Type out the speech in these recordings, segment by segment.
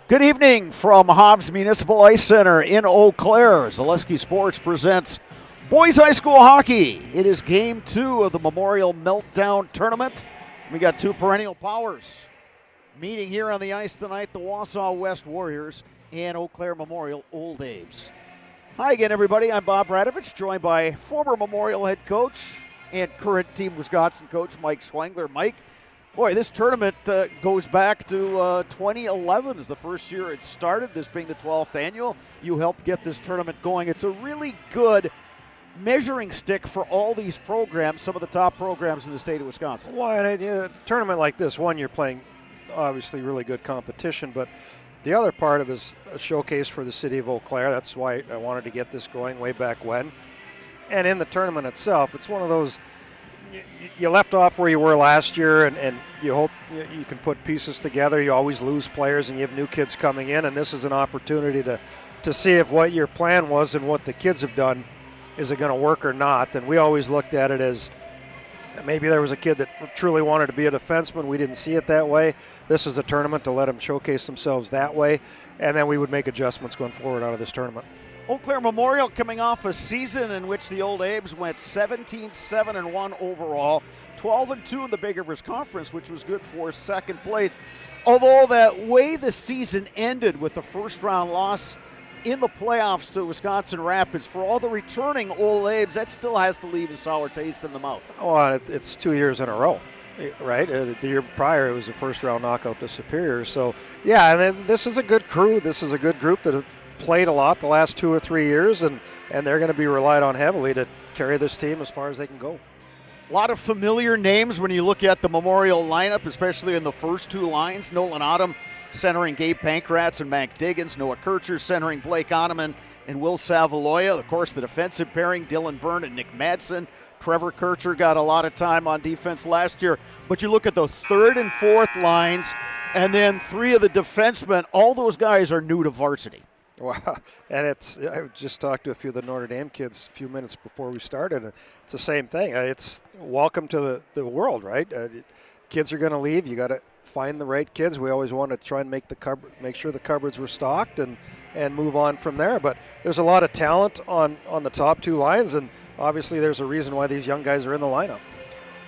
Good evening from Hobbs Municipal Ice Center in Eau Claire. Zaleski Sports presents Boys High School Hockey. It is Game 2 of the Memorial Meltdown Tournament. We got two perennial powers meeting here on the ice tonight, the Wausau West Warriors and Eau Claire Memorial Old Abe's. Hi again, everybody. I'm Bob Radovich, joined by former Memorial head coach and current Team Wisconsin coach Mike Schwengler. Mike, boy, this tournament goes back to 2011 is the first year it started, this being the 12th annual. You helped get this tournament going. It's a really good measuring stick for all these programs, some of the top programs in the state of Wisconsin. Well, and a tournament like this, one, you're playing obviously really good competition, but the other part of it is a showcase for the city of Eau Claire. That's why I wanted to get this going way back when. And in the tournament itself, it's one of those, you left off where you were last year, and you hope you can put pieces together. You always lose players, and you have new kids coming in, and this is an opportunity to see if what your plan was and what the kids have done, is it going to work or not. And we always looked at it as maybe there was a kid that truly wanted to be a defenseman. We didn't see it that way. This is a tournament to let them showcase themselves that way, and then we would make adjustments going forward out of this tournament. Eau Claire Memorial coming off a season in which the Old Abes went 17-7-1 overall, 12-2 in the Big Rivers Conference, which was good for second place. Although that way the season ended with the first round loss in the playoffs to Wisconsin Rapids, for all the returning Old Abes, that still has to leave a sour taste in the mouth. Well, it's 2 years in a row, right? The year prior, it was a first round knockout to Superior. So, yeah, and this is a good crew. This is a good group that have played a lot the last 2 or 3 years, and they're going to be relied on heavily to carry this team as far as they can go. A lot of familiar names when you look at the Memorial lineup, especially in the first two lines. Nolan Autumn centering Gabe Pankratz and Mac Diggins. Noah Kircher centering Blake Ottoman and Will Savaloya. Of course, the defensive pairing, Dylan Byrne and Nick Madsen. Trevor Kircher got a lot of time on defense last year. But you look at the third and fourth lines, and then three of the defensemen, all those guys are new to varsity. Wow, and I just talked to a few of the Notre Dame kids a few minutes before we started. It's the same thing. It's welcome to the world, right? Kids are going to leave. You got to find the right kids. We always want to try and make sure the cupboards were stocked and move on from there. But there's a lot of talent on the top two lines, and obviously there's a reason why these young guys are in the lineup.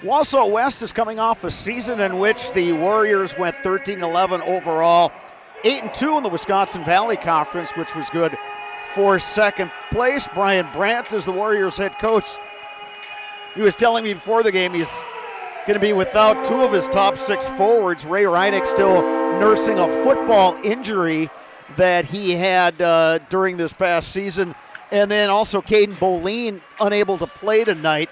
Wausau West is coming off a season in which the Warriors went 13-11 overall. 8-2 in the Wisconsin Valley Conference, which was good for second place. Brian Brandt is the Warriors head coach. He was telling me before the game he's going to be without two of his top six forwards. Ray Reineck still nursing a football injury that he had during this past season. And then also Caden Boleen unable to play tonight.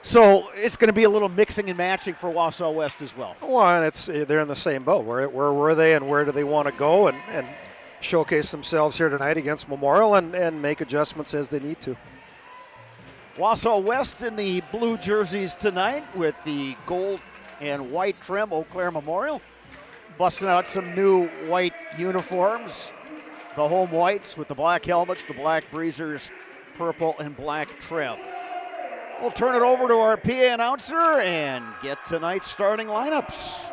So it's going to be a little mixing and matching for Wausau West as well. Well, and they're in the same boat. Where were they and where do they want to go and showcase themselves here tonight against Memorial and make adjustments as they need to. Wausau West in the blue jerseys tonight with the gold and white trim. Eau Claire Memorial busting out some new white uniforms. The home whites with the black helmets, the black breezers, purple and black trim. We'll turn it over to our PA announcer and get tonight's starting lineups.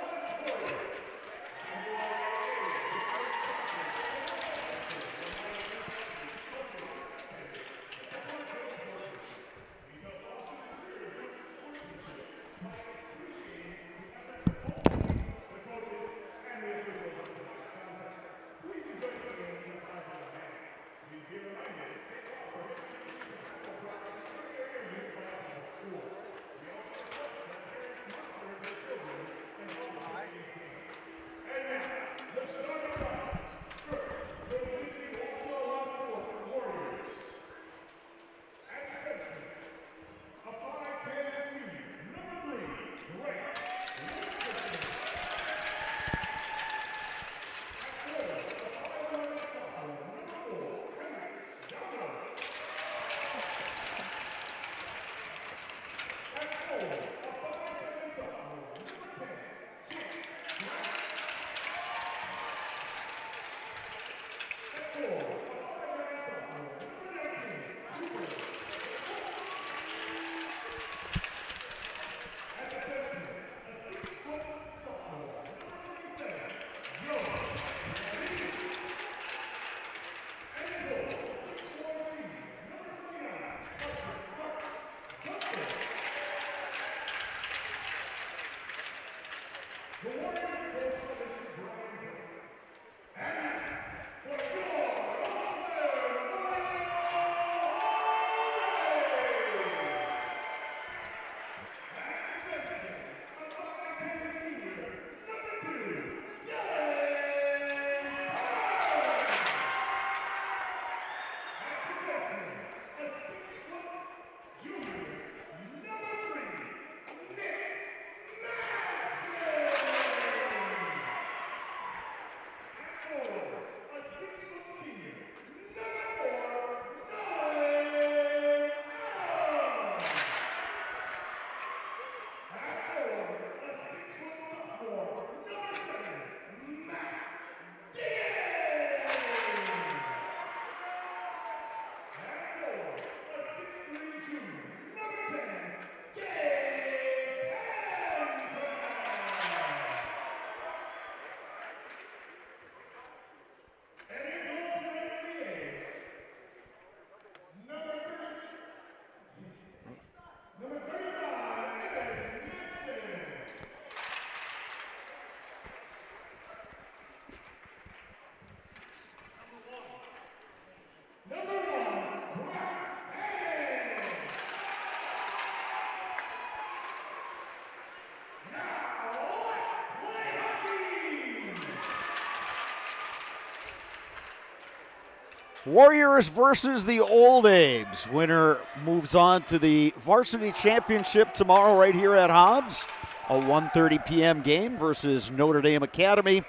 Warriors versus the Old Abe's. Winner moves on to the varsity championship tomorrow right here at Hobbs. A 1:30 p.m. game versus Notre Dame Academy.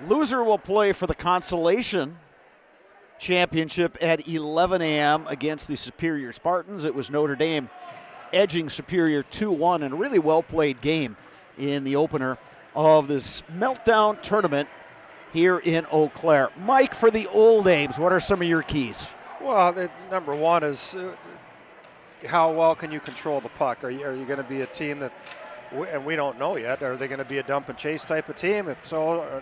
Loser will play for the consolation championship at 11 a.m. against the Superior Spartans. It was Notre Dame edging Superior 2-1 in a really well-played game in the opener of this Meltdown tournament here in Eau Claire. Mike, for the Old Abe's, what are some of your keys? Well, number one is how well can you control the puck? Are you going to be a team that, and we don't know yet, are they going to be a dump and chase type of team? If so,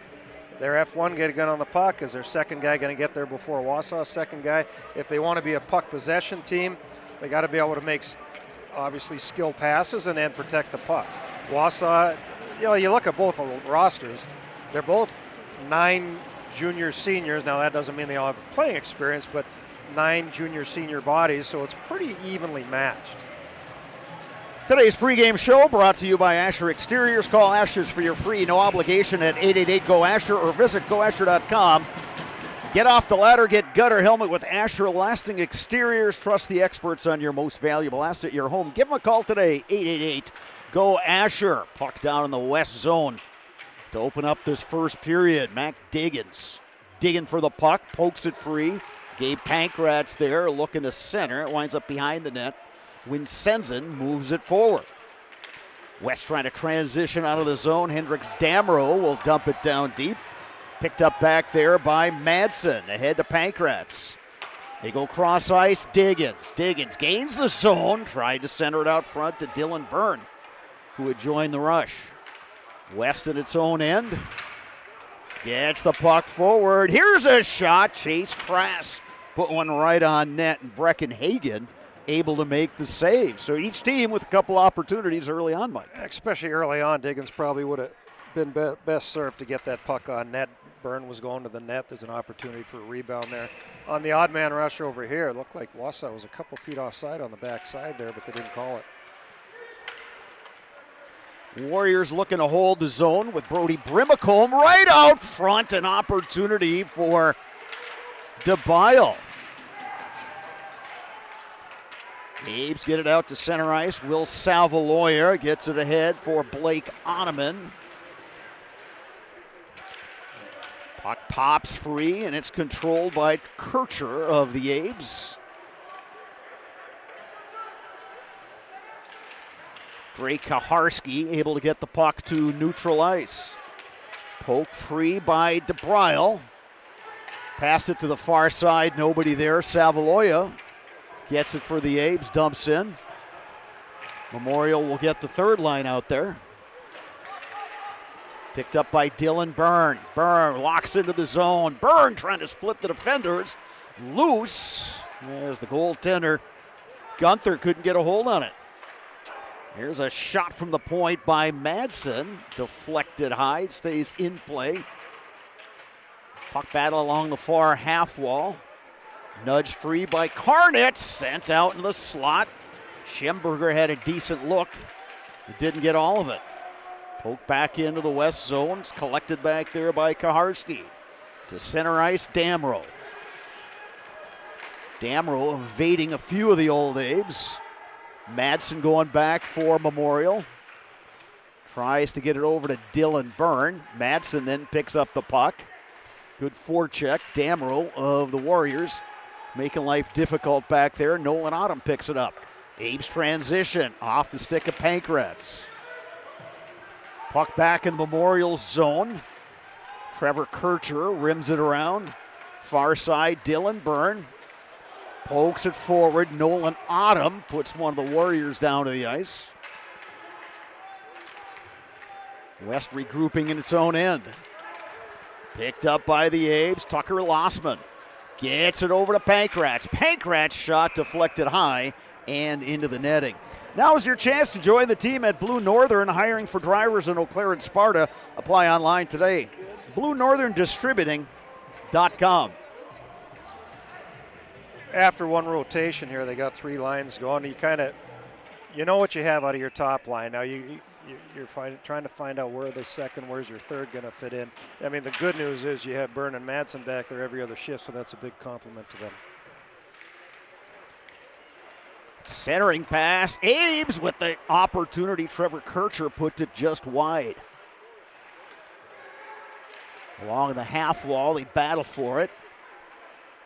their F1 get a gun on the puck. Is their second guy going to get there before Wausau's second guy? If they want to be a puck possession team, they got to be able to make, obviously, skill passes and then protect the puck. Wausau, you look at both of the rosters, they're both 9 junior seniors. Now that doesn't mean they all have playing experience, but 9 junior senior bodies, so it's pretty evenly matched. Today's pregame show brought to you by Asher Exteriors. Call Asher's for your free, no obligation at 888-GO-ASHER or visit goasher.com. Get off the ladder, get gutter helmet with Asher Lasting Exteriors. Trust the experts on your most valuable asset, your home. Give them a call today, 888-GO-ASHER. Puck down in the west zone. To open up this first period, Mac Diggins digging for the puck, pokes it free. Gabe Pankratz there looking to center. It winds up behind the net. Winsenzen moves it forward. West trying to transition out of the zone. Hendricks Damro will dump it down deep. Picked up back there by Madsen. Ahead to Pankratz. They go cross ice. Diggins. Diggins gains the zone. Tried to center it out front to Dylan Byrne, who had joined the rush. West at its own end. Gets the puck forward. Here's a shot. Chase Crass put one right on net, and Brecken Hagen able to make the save. So each team with a couple opportunities early on, Mike. Especially early on, Diggins probably would have been best served to get that puck on net. Byrne was going to the net. There's an opportunity for a rebound there. On the odd man rush over here, it looked like Wausau was a couple feet offside on the backside there, but they didn't call it. Warriors looking to hold the zone with Brody Brimacombe right out front. An opportunity for DeBile. Abe's get it out to center ice. Will Savaloya gets it ahead for Blake Oneman. Puck pops free, and it's controlled by Kircher of the Abes. Drake Kaharski able to get the puck to neutral ice. Poke free by DeBrile. Pass it to the far side, nobody there. Savaloya gets it for the Abes, dumps in. Memorial will get the third line out there. Picked up by Dylan Byrne. Byrne locks into the zone. Byrne trying to split the defenders. Loose. There's the goaltender. Gunther couldn't get a hold on it. Here's a shot from the point by Madsen. Deflected high, stays in play. Puck battle along the far half wall. Nudged free by Carnett. Sent out in the slot. Schemberger had a decent look. He didn't get all of it. Poked back into the west zone. It's collected back there by Kaharski. To center ice, Damro. Damro evading a few of the Old Abes. Madsen going back for Memorial. Tries to get it over to Dylan Byrne. Madsen then picks up the puck. Good forecheck. Damro of the Warriors making life difficult back there. Nolan Autumn picks it up. Abe's transition off the stick of Pankratz. Puck back in Memorial's zone. Trevor Kircher rims it around. Far side, Dylan Byrne. Pokes it forward. Nolan Autumn puts one of the Warriors down to the ice. West regrouping in its own end. Picked up by the Abes. Tucker Lossman gets it over to Pankratz. Pankratz shot deflected high and into the netting. Now is your chance to join the team at Blue Northern, hiring for drivers in Eau Claire and Sparta. Apply online today. BlueNorthernDistributing.com. After one rotation here, they got 3 lines going. You know what you have out of your top line. Now, you're trying to find out where the second, where's your third going to fit in. I mean, the good news is you have Byrne and Madsen back there every other shift, so that's a big compliment to them. Centering pass. Ames with the opportunity. Trevor Kircher put it just wide. Along the half wall, they battle for it.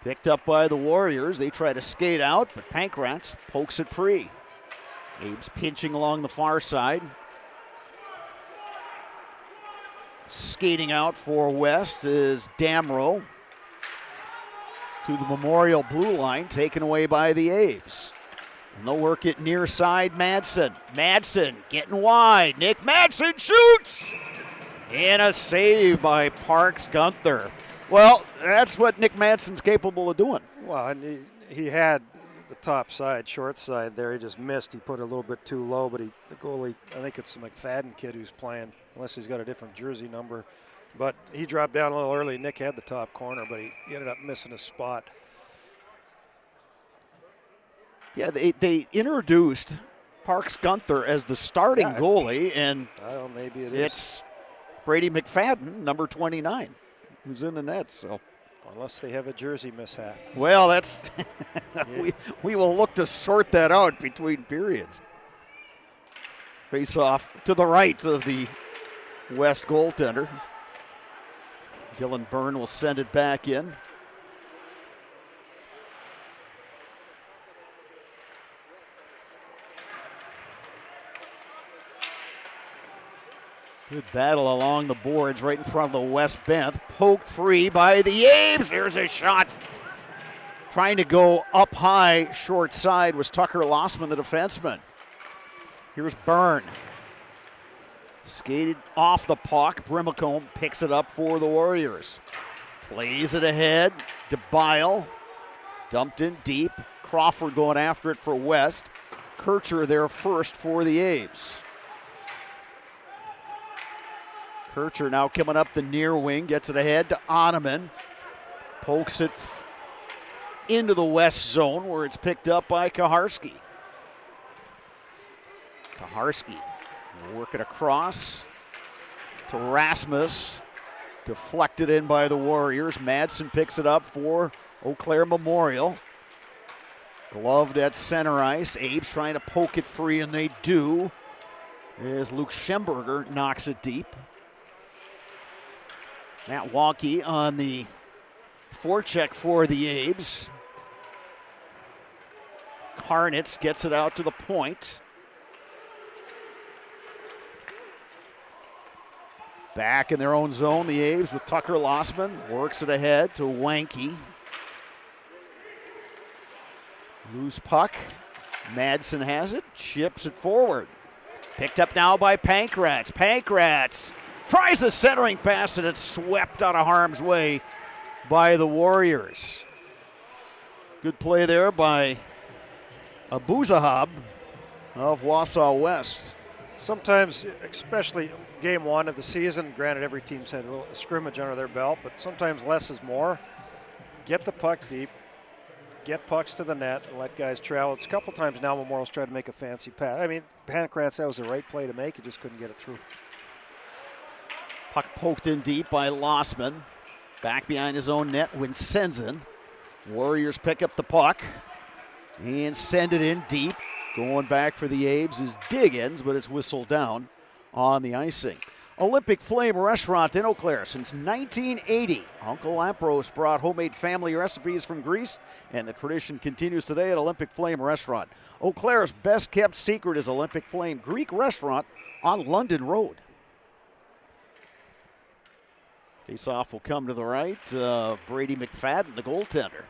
Picked up by the Warriors. They try to skate out, but Pankratz pokes it free. Ames pinching along the far side. Skating out for West is Damrow. To the Memorial blue line, taken away by the Aves. And they'll work it near side, Madsen. Madsen getting wide. Nick Madsen shoots! And a save by Parks Gunther. Well, that's what Nick Madsen's capable of doing. Well, and he had the top side, short side there. He just missed. He put it a little bit too low, but the goalie, I think it's the McFadden kid who's playing, unless he's got a different jersey number. But he dropped down a little early. Nick had the top corner, but he ended up missing his spot. Yeah, they introduced Parks Gunther as the starting goalie, and well, maybe it's Brady McFadden, number 29, who's in the net. So, unless they have a jersey mishap. Well, that's we will look to sort that out between periods. Face off to the right of the West goaltender. Dylan Byrne will send it back in. Good battle along the boards right in front of the West bench. Poked free by the Ames. There's a shot. Trying to go up high, short side was Tucker Lossman, the defenseman. Here's Byrne. Skated off the puck. Brimacombe picks it up for the Warriors. Plays it ahead. DeBile dumped in deep. Crawford going after it for West. Kircher there first for the Aves. Kircher now coming up the near wing, gets it ahead to Oneman. Pokes it into the West zone where it's picked up by Kaharski. Kaharski will work it across to Rasmus. Deflected in by the Warriors. Madsen picks it up for Eau Claire Memorial. Gloved at center ice. Abe's trying to poke it free, and they do. As Luke Schemberger knocks it deep. Matt Wonky on the forecheck for the Abes. Karnitz gets it out to the point. Back in their own zone, the Abes with Tucker Lossman. Works it ahead to Wanky. Loose puck. Madsen has it. Chips it forward. Picked up now by Pankratz. Pankratz tries the centering pass, and it's swept out of harm's way by the Warriors. Good play there by Abuzahab of Wausau West. Sometimes, especially game one of the season, granted every team's had a little scrimmage under their belt, but sometimes less is more. Get the puck deep, get pucks to the net, and let guys travel. It's a couple times now Memorial's tried to make a fancy pass. I mean, Pankratz, that was the right play to make. He just couldn't get it through. Puck poked in deep by Lossman. Back behind his own net, Winsenzen. Warriors pick up the puck and send it in deep. Going back for the Abes is Diggins, but it's whistled down on the icing. Olympic Flame Restaurant in Eau Claire since 1980. Uncle Lampros brought homemade family recipes from Greece, and the tradition continues today at Olympic Flame Restaurant. Eau Claire's best kept secret is Olympic Flame Greek Restaurant on London Road. Face-off will come to the right. Brady McFadden, the goaltender.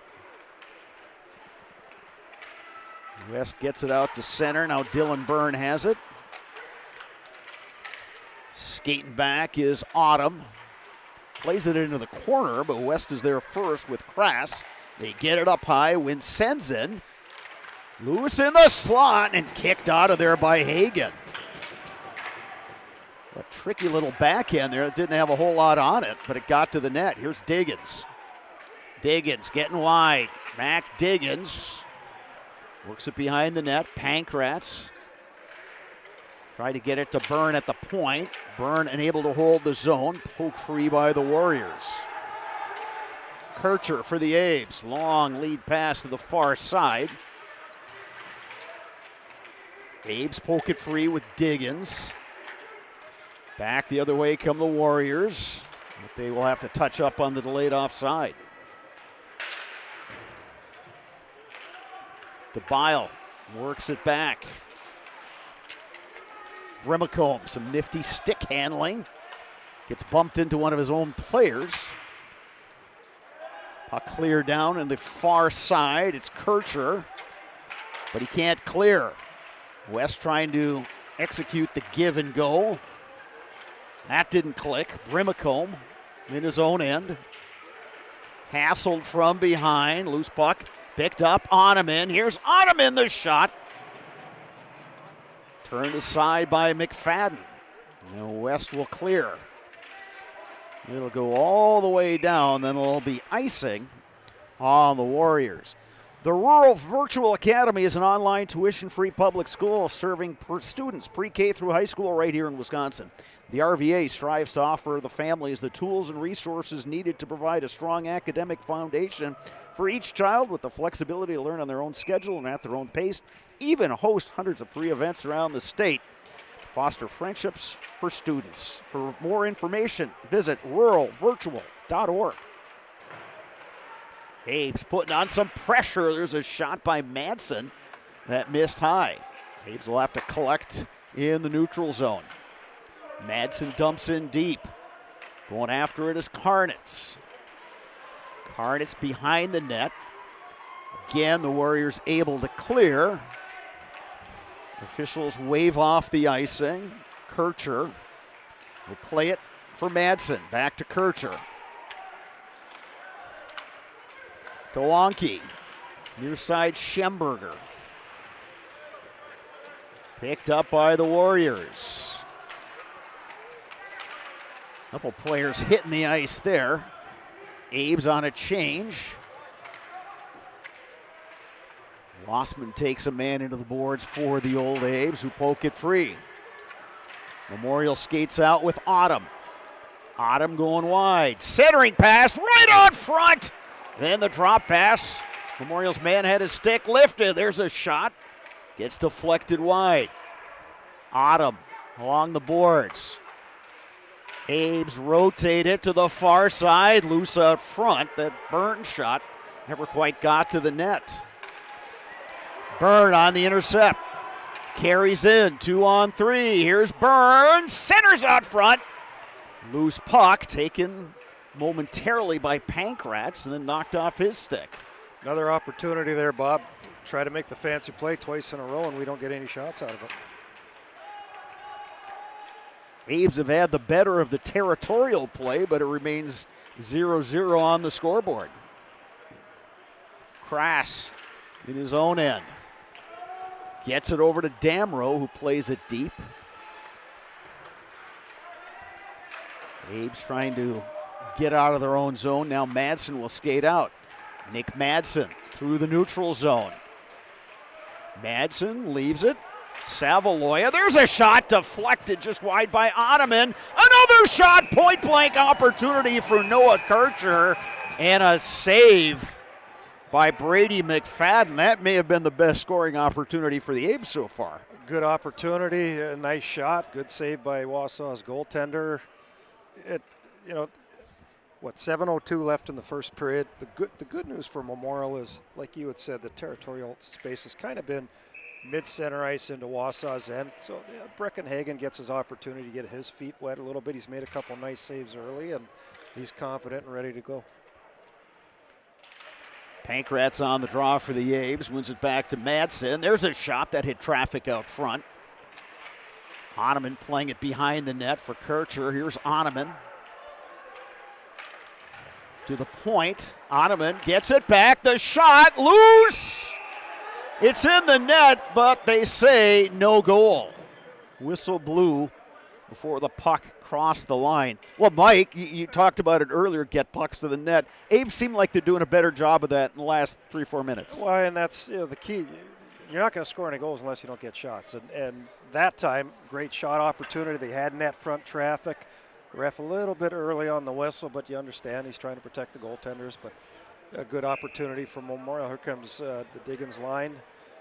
West gets it out to center. Now Dylan Byrne has it. Skating back is Autumn. Plays it into the corner, but West is there first with Krass. They get it up high. Winsenzen. Loose in the slot and kicked out of there by Hagen. A tricky little backhand there. It didn't have a whole lot on it, but it got to the net. Here's Diggins. Diggins getting wide. Mac Diggins works it behind the net. Pankratz Try to get it to Byrne at the point. Byrne unable to hold the zone. Poke free by the Warriors. Kircher for the Abes. Long lead pass to the far side. Abes poke it free with Diggins. Back the other way come the Warriors. But they will have to touch up on the delayed offside. DeBile works it back. Brimacombe, some nifty stick handling. Gets bumped into one of his own players. Puck cleared down in the far side. It's Kircher, but he can't clear. West trying to execute the give and go. That didn't click. Brimacombe in his own end. Hassled from behind. Loose puck picked up. Oneman. Here's Oneman, the shot. Turned aside by McFadden. Now West will clear. It'll go all the way down, then it'll be icing on the Warriors. The Rural Virtual Academy is an online tuition-free public school serving students pre-K through high school right here in Wisconsin. The RVA strives to offer the families the tools and resources needed to provide a strong academic foundation for each child with the flexibility to learn on their own schedule and at their own pace, even host hundreds of free events around the state. Foster friendships for students. For more information, visit ruralvirtual.org. Abes putting on some pressure. There's a shot by Madsen that missed high. Abes will have to collect in the neutral zone. Madsen dumps in deep. Going after it is Karnitz. Karnitz behind the net. Again, the Warriors able to clear. Officials wave off the icing. Kircher will play it for Madsen. Back to Kircher. To Wonky. Near side Schemberger. Picked up by the Warriors. Couple players hitting the ice there. Abes on a change. Lossman takes a man into the boards for the old Abes, who poke it free. Memorial skates out with Autumn. Autumn going wide. Centering pass right on front. Then the drop pass. Memorial's man had his stick lifted. There's a shot. Gets deflected wide. Autumn along the boards. Abes rotate it to the far side. Loose out front. That Byrne shot never quite got to the net. Byrne on the intercept. Carries in, 2-on-3. Here's Byrne. Centers out front. Loose puck taken momentarily by Pankratz and then knocked off his stick. Another opportunity there, Bob. Try to make the fancy play twice in a row, and we don't get any shots out of it. Abes have had the better of the territorial play, but it remains 0-0 on the scoreboard. Crass in his own end. Gets it over to Damrow, who plays it deep. Abes trying to get out of their own zone. Now Madsen will skate out. Nick Madsen through the neutral zone. Madsen leaves it. Savaloya, there's a shot deflected just wide by Oneman. Another shot, point blank opportunity for Noah Kircher, and a save by Brady McFadden. That may have been the best scoring opportunity for the Abes so far. Good opportunity, a nice shot, good save by Wausau's goaltender. 7:02 left in the first period. The good news for Memorial is, like you had said, the territorial space has kind of been mid-center ice into Wausau's end. So Breckenhagen gets his opportunity to get his feet wet a little bit. He's made a couple nice saves early, and he's confident and ready to go. Pankratz on the draw for the Abes, wins it back to Madsen. There's a shot that hit traffic out front. Oneman playing it behind the net for Kircher. Here's Oneman. To the point. Oneman gets it back. The shot loose. It's in the net, but they say no goal. Whistle blew before the puck crossed the line. Well, Mike, you talked about it earlier, get pucks to the net. Abes seem like they're doing a better job of that in the last 3-4 minutes. Well, and that's the key. You're not going to score any goals unless you don't get shots. And that time, great shot opportunity. They had net front traffic. Ref a little bit early on the whistle, but you understand he's trying to protect the goaltenders. But a good opportunity for Memorial. Here comes the Diggins line,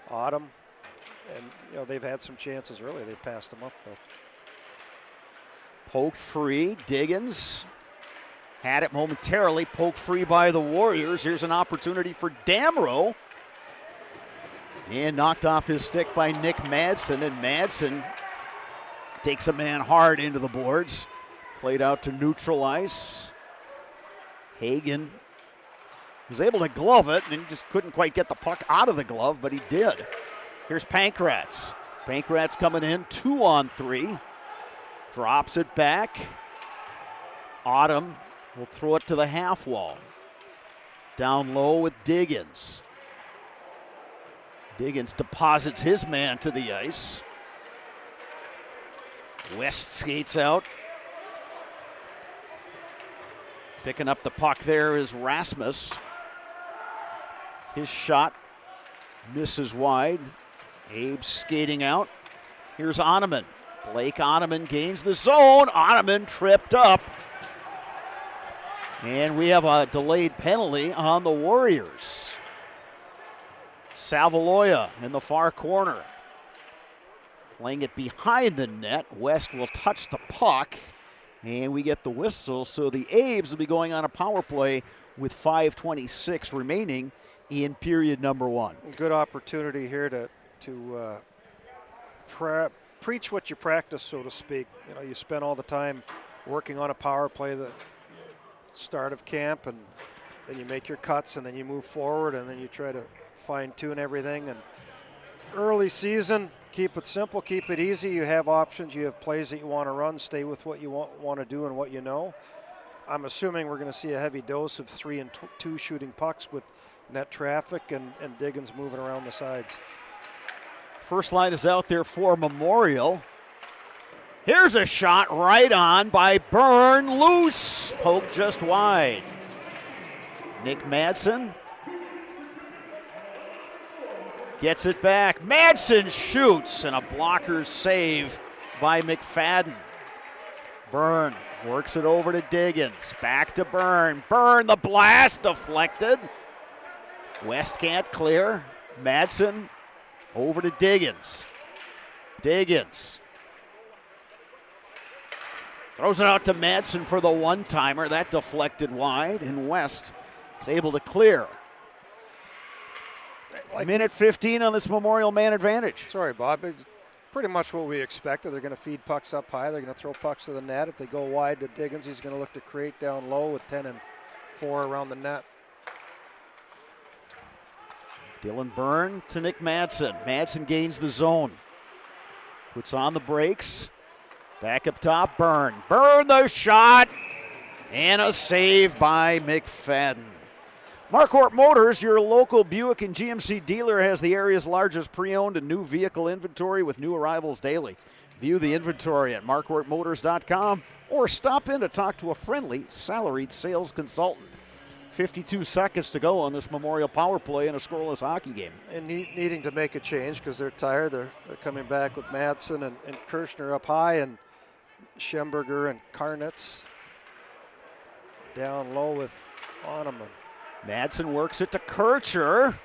Autumn. And, they've had some chances early. They've passed them up, though. Poked free. Diggins had it momentarily. Poked free by the Warriors. Here's an opportunity for Damrow. And knocked off his stick by Nick Madsen. Then Madsen takes a man hard into the boards. Played out to neutral ice. Hagen was able to glove it, and he just couldn't quite get the puck out of the glove, but he did. Here's Pankratz. Pankratz coming in, 2-on-3. Drops it back. Autumn will throw it to the half wall. Down low with Diggins. Diggins deposits his man to the ice. West skates out. Picking up the puck there is Rasmus. His shot misses wide. Abe skating out. Here's Oneman. Blake Oneman gains the zone. Oneman tripped up. And we have a delayed penalty on the Warriors. Savaloya in the far corner. Playing it behind the net. West will touch the puck. And we get the whistle. So the Abes will be going on a power play with 5:26 remaining in period number 1. Good opportunity here to preach what you practice, so to speak. You spend all the time working on a power play the start of camp, and then you make your cuts, and then you move forward, and then you try to fine-tune everything. And early season, keep it simple, keep it easy. You have options, you have plays that you want to run, stay with what you want to do and what you know. I'm assuming we're going to see a heavy dose of 3 and 2 shooting pucks with net traffic and Diggins moving around the sides. First line is out there for Memorial. Here's a shot right on by Byrne, loose, poked just wide. Nick Madsen gets it back. Madsen shoots, and a blocker's save by McFadden. Byrne works it over to Diggins. Back to Byrne. Byrne, the blast deflected. West can't clear. Madsen over to Diggins. Diggins throws it out to Madsen for the one-timer. That deflected wide, and West is able to clear. Minute 15 on this Memorial man advantage. Sorry, Bob. It's pretty much what we expected. They're going to feed pucks up high. They're going to throw pucks to the net. If they go wide to Diggins, he's going to look to create down low with 10 and 4 around the net. Dylan Byrne to Nick Madsen. Madsen gains the zone. Puts on the brakes. Back up top, Byrne. Byrne the shot. And a save by McFadden. Marquardt Motors, your local Buick and GMC dealer, has the area's largest pre-owned and new vehicle inventory with new arrivals daily. View the inventory at marquardtmotors.com or stop in to talk to a friendly, salaried sales consultant. 52 seconds to go on this Memorial power play in a scoreless hockey game. And needing to make a change because they're tired. They're coming back with Madsen and Kirschner up high, and Schemberger and Karnitz down low with Oneman. Madsen works it to Kircher.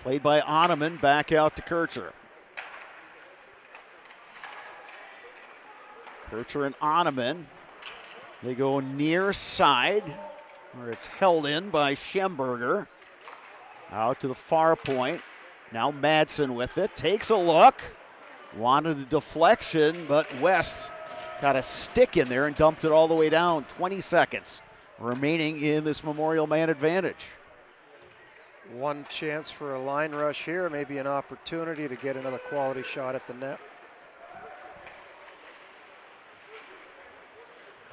Played by Oneman, back out to Kircher. Kircher and Oneman. They go near side, where it's held in by Schemberger. Out to the far point. Now Madsen with it. Takes a look. Wanted a deflection, but West got a stick in there and dumped it all the way down. 20 seconds remaining in this Memorial man advantage. One chance for a line rush here, maybe an opportunity to get another quality shot at the net.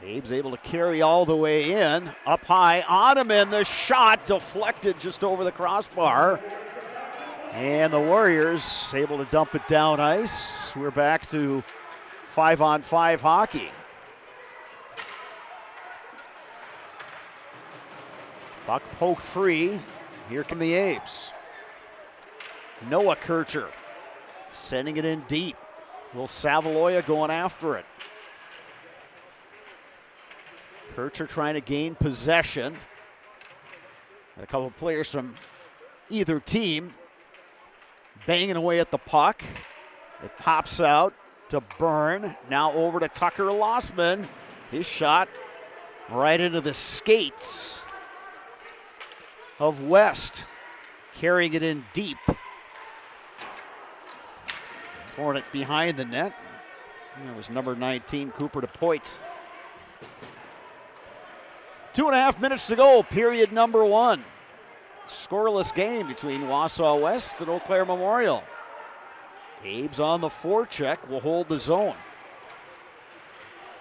Abe's able to carry all the way in. Up high, Oneman, the shot deflected just over the crossbar. And the Warriors able to dump it down ice. We're back to 5-on-5 hockey. Puck poked free. Here come the Abes. Noah Kircher Sending it in deep. Will Savaloya going after it. Kircher trying to gain possession. And a couple of players from either team banging away at the puck. It pops out to Byrne. Now over to Tucker Lossman. His shot right into the skates of West. Carrying it in deep. Throwing it behind the net. That was number 19, Cooper DePoit. 2.5 minutes to go, period number 1. Scoreless game between Wausau West and Eau Claire Memorial. Abe's on the forecheck, will hold the zone.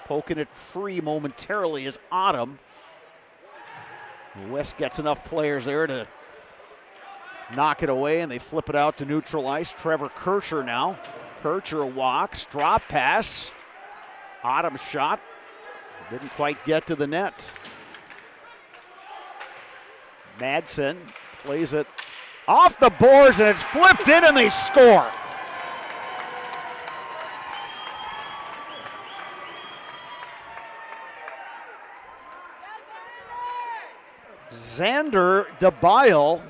Poking it free momentarily is Autumn. West gets enough players there to knock it away, and they flip it out to neutral ice. Trevor Kircher now. Kircher walks, drop pass. Autumn's shot didn't quite get to the net. Madsen plays it off the boards, and it's flipped in, and they score. Xander DeBile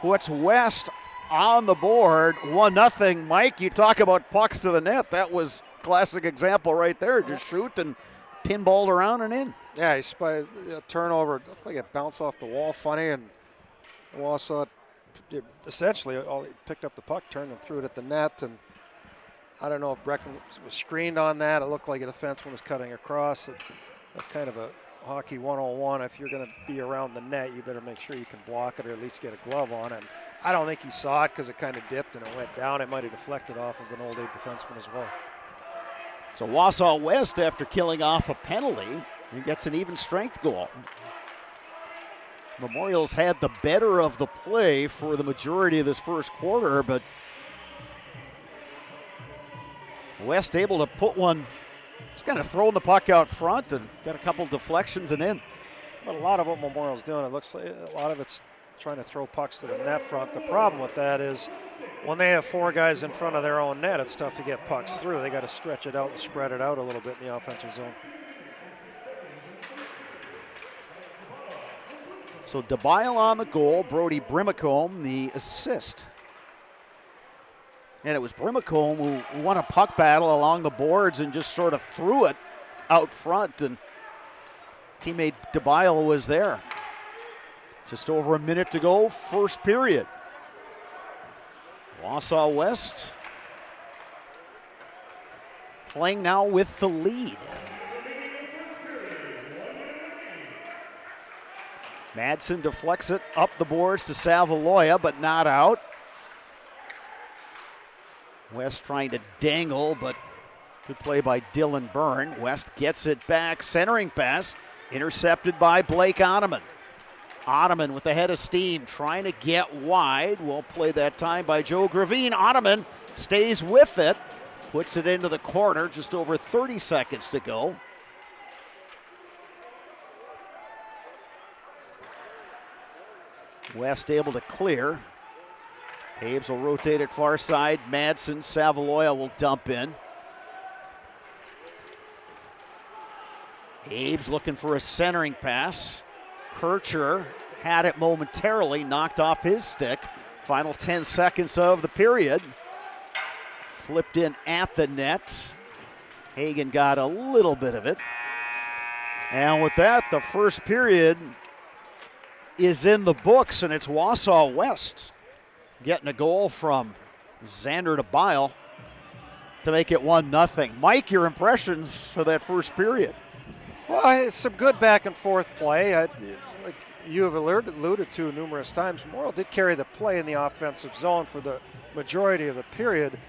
puts West on the board, 1-0. Mike, you talk about pucks to the net. That was classic example right there. Just shoot and pinballed around and in. Yeah, he spied a turnover. It looked like it bounced off the wall funny, and Wausau essentially he picked up the puck, turned and threw it at the net. And I don't know if Brecken was screened on that. It looked like a defenseman was cutting across. Kind of a hockey 101. If you're going to be around the net, you better make sure you can block it or at least get a glove on it. I don't think he saw it because it kind of dipped and it went down. It might have deflected off of an Old Abe defenseman as well. So Wausau West, after killing off a penalty, he gets an even strength goal. Memorial's had the better of the play for the majority of this first quarter, but West able to put one, just kind of throwing the puck out front and got a couple deflections and in. But a lot of what Memorial's doing, it looks like a lot of it's trying to throw pucks to the net front. The problem with that is when they have 4 guys in front of their own net, it's tough to get pucks through. They got to stretch it out and spread it out a little bit in the offensive zone. So DeBile on the goal, Brody Brimacombe the assist. And it was Brimacombe who won a puck battle along the boards and just sort of threw it out front, and teammate DeBile was there. Just over a minute to go, first period. Wausau West playing now with the lead. Madsen deflects it up the boards to Savaloya, but not out. West trying to dangle, but good play by Dylan Byrne. West gets it back, centering pass, intercepted by Blake Ottoman. Ottoman with the head of steam, trying to get wide. Well played that time by Joe Gravine. Ottoman stays with it, puts it into the corner, just over 30 seconds to go. West able to clear. Abe's will rotate it far side. Madsen, Savaloya will dump in. Abe's looking for a centering pass. Kircher had it momentarily, knocked off his stick. Final 10 seconds of the period. Flipped in at the net. Hagen got a little bit of it. And with that, the first period is in the books, and it's Wausau West getting a goal from Xander DeBile to make it 1-0. Mike, your impressions of that first period? Well, some good back and forth play. Like you have alluded to numerous times, Memorial did carry the play in the offensive zone for the majority of the period.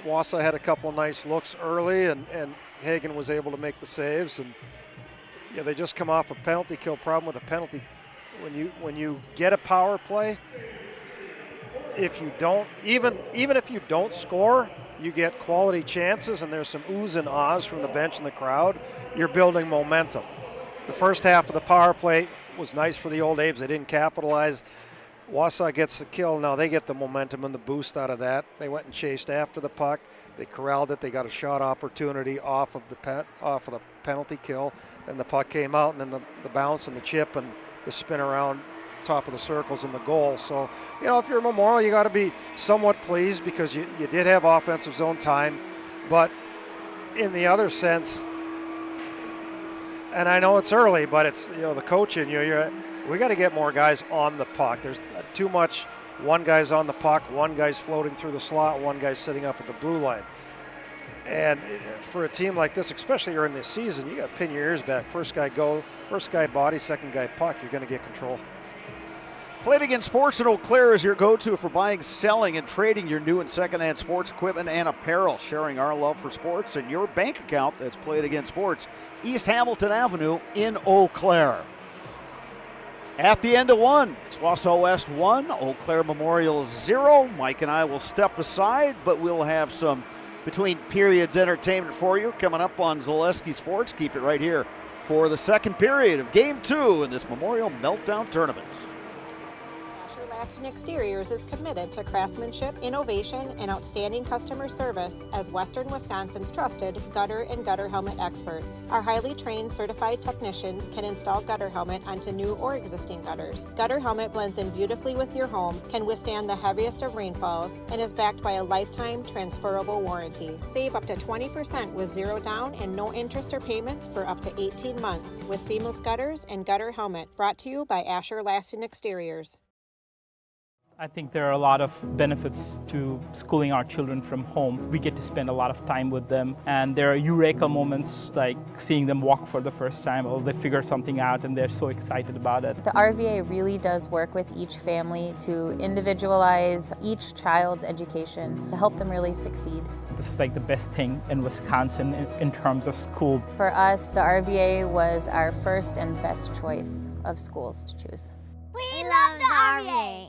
Wausau had a couple nice looks early, and Hagen was able to make the saves. And yeah, they just come off a penalty kill problem with a penalty. When you get a power play, if you don't, even if you don't score, you get quality chances, and there's some oohs and ahs from the bench and the crowd. You're building momentum. The first half of the power play was nice for the Old Abes. They didn't capitalize. Wausau gets the kill. Now they get the momentum and the boost out of that. They went and chased after the puck. They corralled it. They got a shot opportunity off of the penalty kill, and the puck came out, and then the bounce and the chip and the spin around top of the circles and the goal. So, if you're Memorial, you got to be somewhat pleased because you did have offensive zone time, but in the other sense, and I know it's early, but it's the coach in you. We got to get more guys on the puck. There's too much. One guy's on the puck, one guy's floating through the slot, one guy's sitting up at the blue line. And for a team like this, especially during this season, you got to pin your ears back. First guy go, first guy body, second guy puck. You're going to get control. Play It Again Sports in Eau Claire is your go-to for buying, selling, and trading your new and second-hand sports equipment and apparel. Sharing our love for sports and your bank account. That's Play It Again Sports, East Hamilton Avenue in Eau Claire. At the end of one, it's Wausau West 1, Eau Claire Memorial 0. Mike and I will step aside, but we'll have some between periods entertainment for you coming up on Zaleski Sports. Keep it right here for the second period of Game 2 in this Memorial Meltdown Tournament. Lasting Exteriors is committed to craftsmanship, innovation, and outstanding customer service as Western Wisconsin's trusted gutter and gutter helmet experts. Our highly trained certified technicians can install gutter helmet onto new or existing gutters. Gutter helmet blends in beautifully with your home, can withstand the heaviest of rainfalls, and is backed by a lifetime transferable warranty. Save up to 20% with zero down and no interest or payments for up to 18 months with seamless gutters and gutter helmet. Brought to you by Asher Lasting Exteriors. I think there are a lot of benefits to schooling our children from home. We get to spend a lot of time with them, and there are eureka moments like seeing them walk for the first time, or they figure something out and they're so excited about it. The RVA really does work with each family to individualize each child's education to help them really succeed. This is like the best thing in Wisconsin in terms of school. For us, the RVA was our first and best choice of schools to choose. We love the RVA!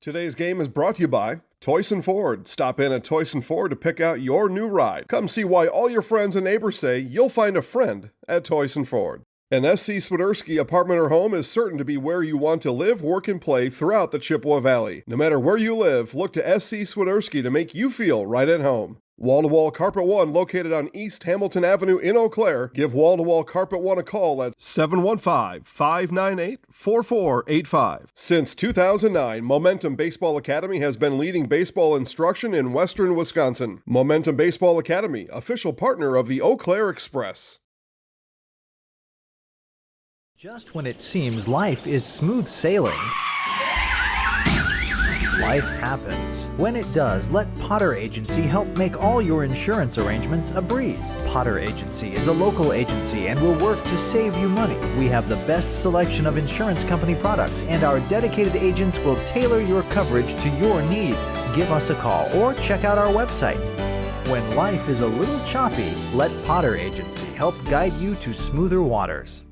Today's game is brought to you by Toyson Ford. Stop in at Toyson Ford to pick out your new ride. Come see why all your friends and neighbors say you'll find a friend at Toyson Ford. An SC Swiderski apartment or home is certain to be where you want to live, work, and play throughout the Chippewa Valley. No matter where you live, look to SC Swiderski to make you feel right at home. Wall-to-Wall Carpet One, located on East Hamilton Avenue in Eau Claire. Give Wall-to-Wall Carpet One a call at 715-598-4485. Since 2009, Momentum Baseball Academy has been leading baseball instruction in western Wisconsin. Momentum Baseball Academy, official partner of the Eau Claire Express. Just when it seems life is smooth sailing, life happens. When it does, let Potter Agency help make all your insurance arrangements a breeze. Potter Agency is a local agency and will work to save you money. We have the best selection of insurance company products, and our dedicated agents will tailor your coverage to your needs. Give us a call or check out our website. When life is a little choppy, let Potter Agency help guide you to smoother waters.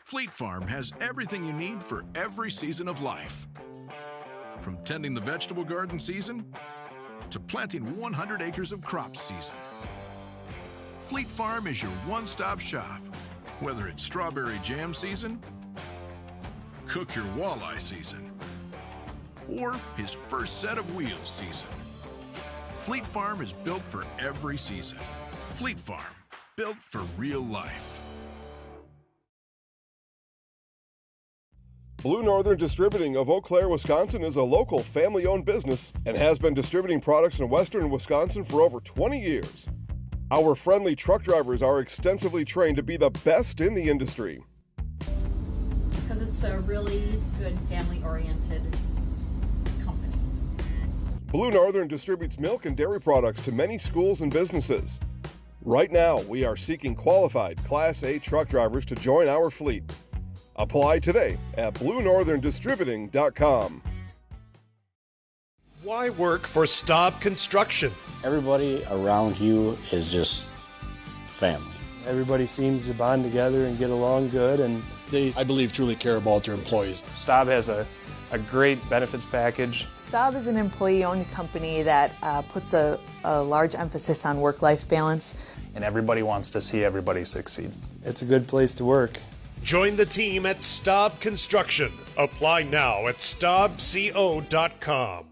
Fleet Farm has everything you need for every season of life. From tending the vegetable garden season to planting 100 acres of crops season. Fleet Farm is your one-stop shop. Whether it's strawberry jam season, cook your walleye season, or his first set of wheels season. Fleet Farm is built for every season. Fleet Farm, built for real life. Blue Northern Distributing of Eau Claire, Wisconsin is a local family-owned business and has been distributing products in western Wisconsin for over 20 years. Our friendly truck drivers are extensively trained to be the best in the industry. Because it's a really good family-oriented company. Blue Northern distributes milk and dairy products to many schools and businesses. Right now, we are seeking qualified Class A truck drivers to join our fleet. Apply today at BlueNorthernDistributing.com. Why work for Staub Construction? Everybody around you is just family. Everybody seems to bond together and get along good, and they, I believe, truly care about their employees. Staub has a great benefits package. Staub is an employee-owned company that puts a large emphasis on work-life balance. And everybody wants to see everybody succeed. It's a good place to work. Join the team at Staub Construction. Apply now at staubco.com.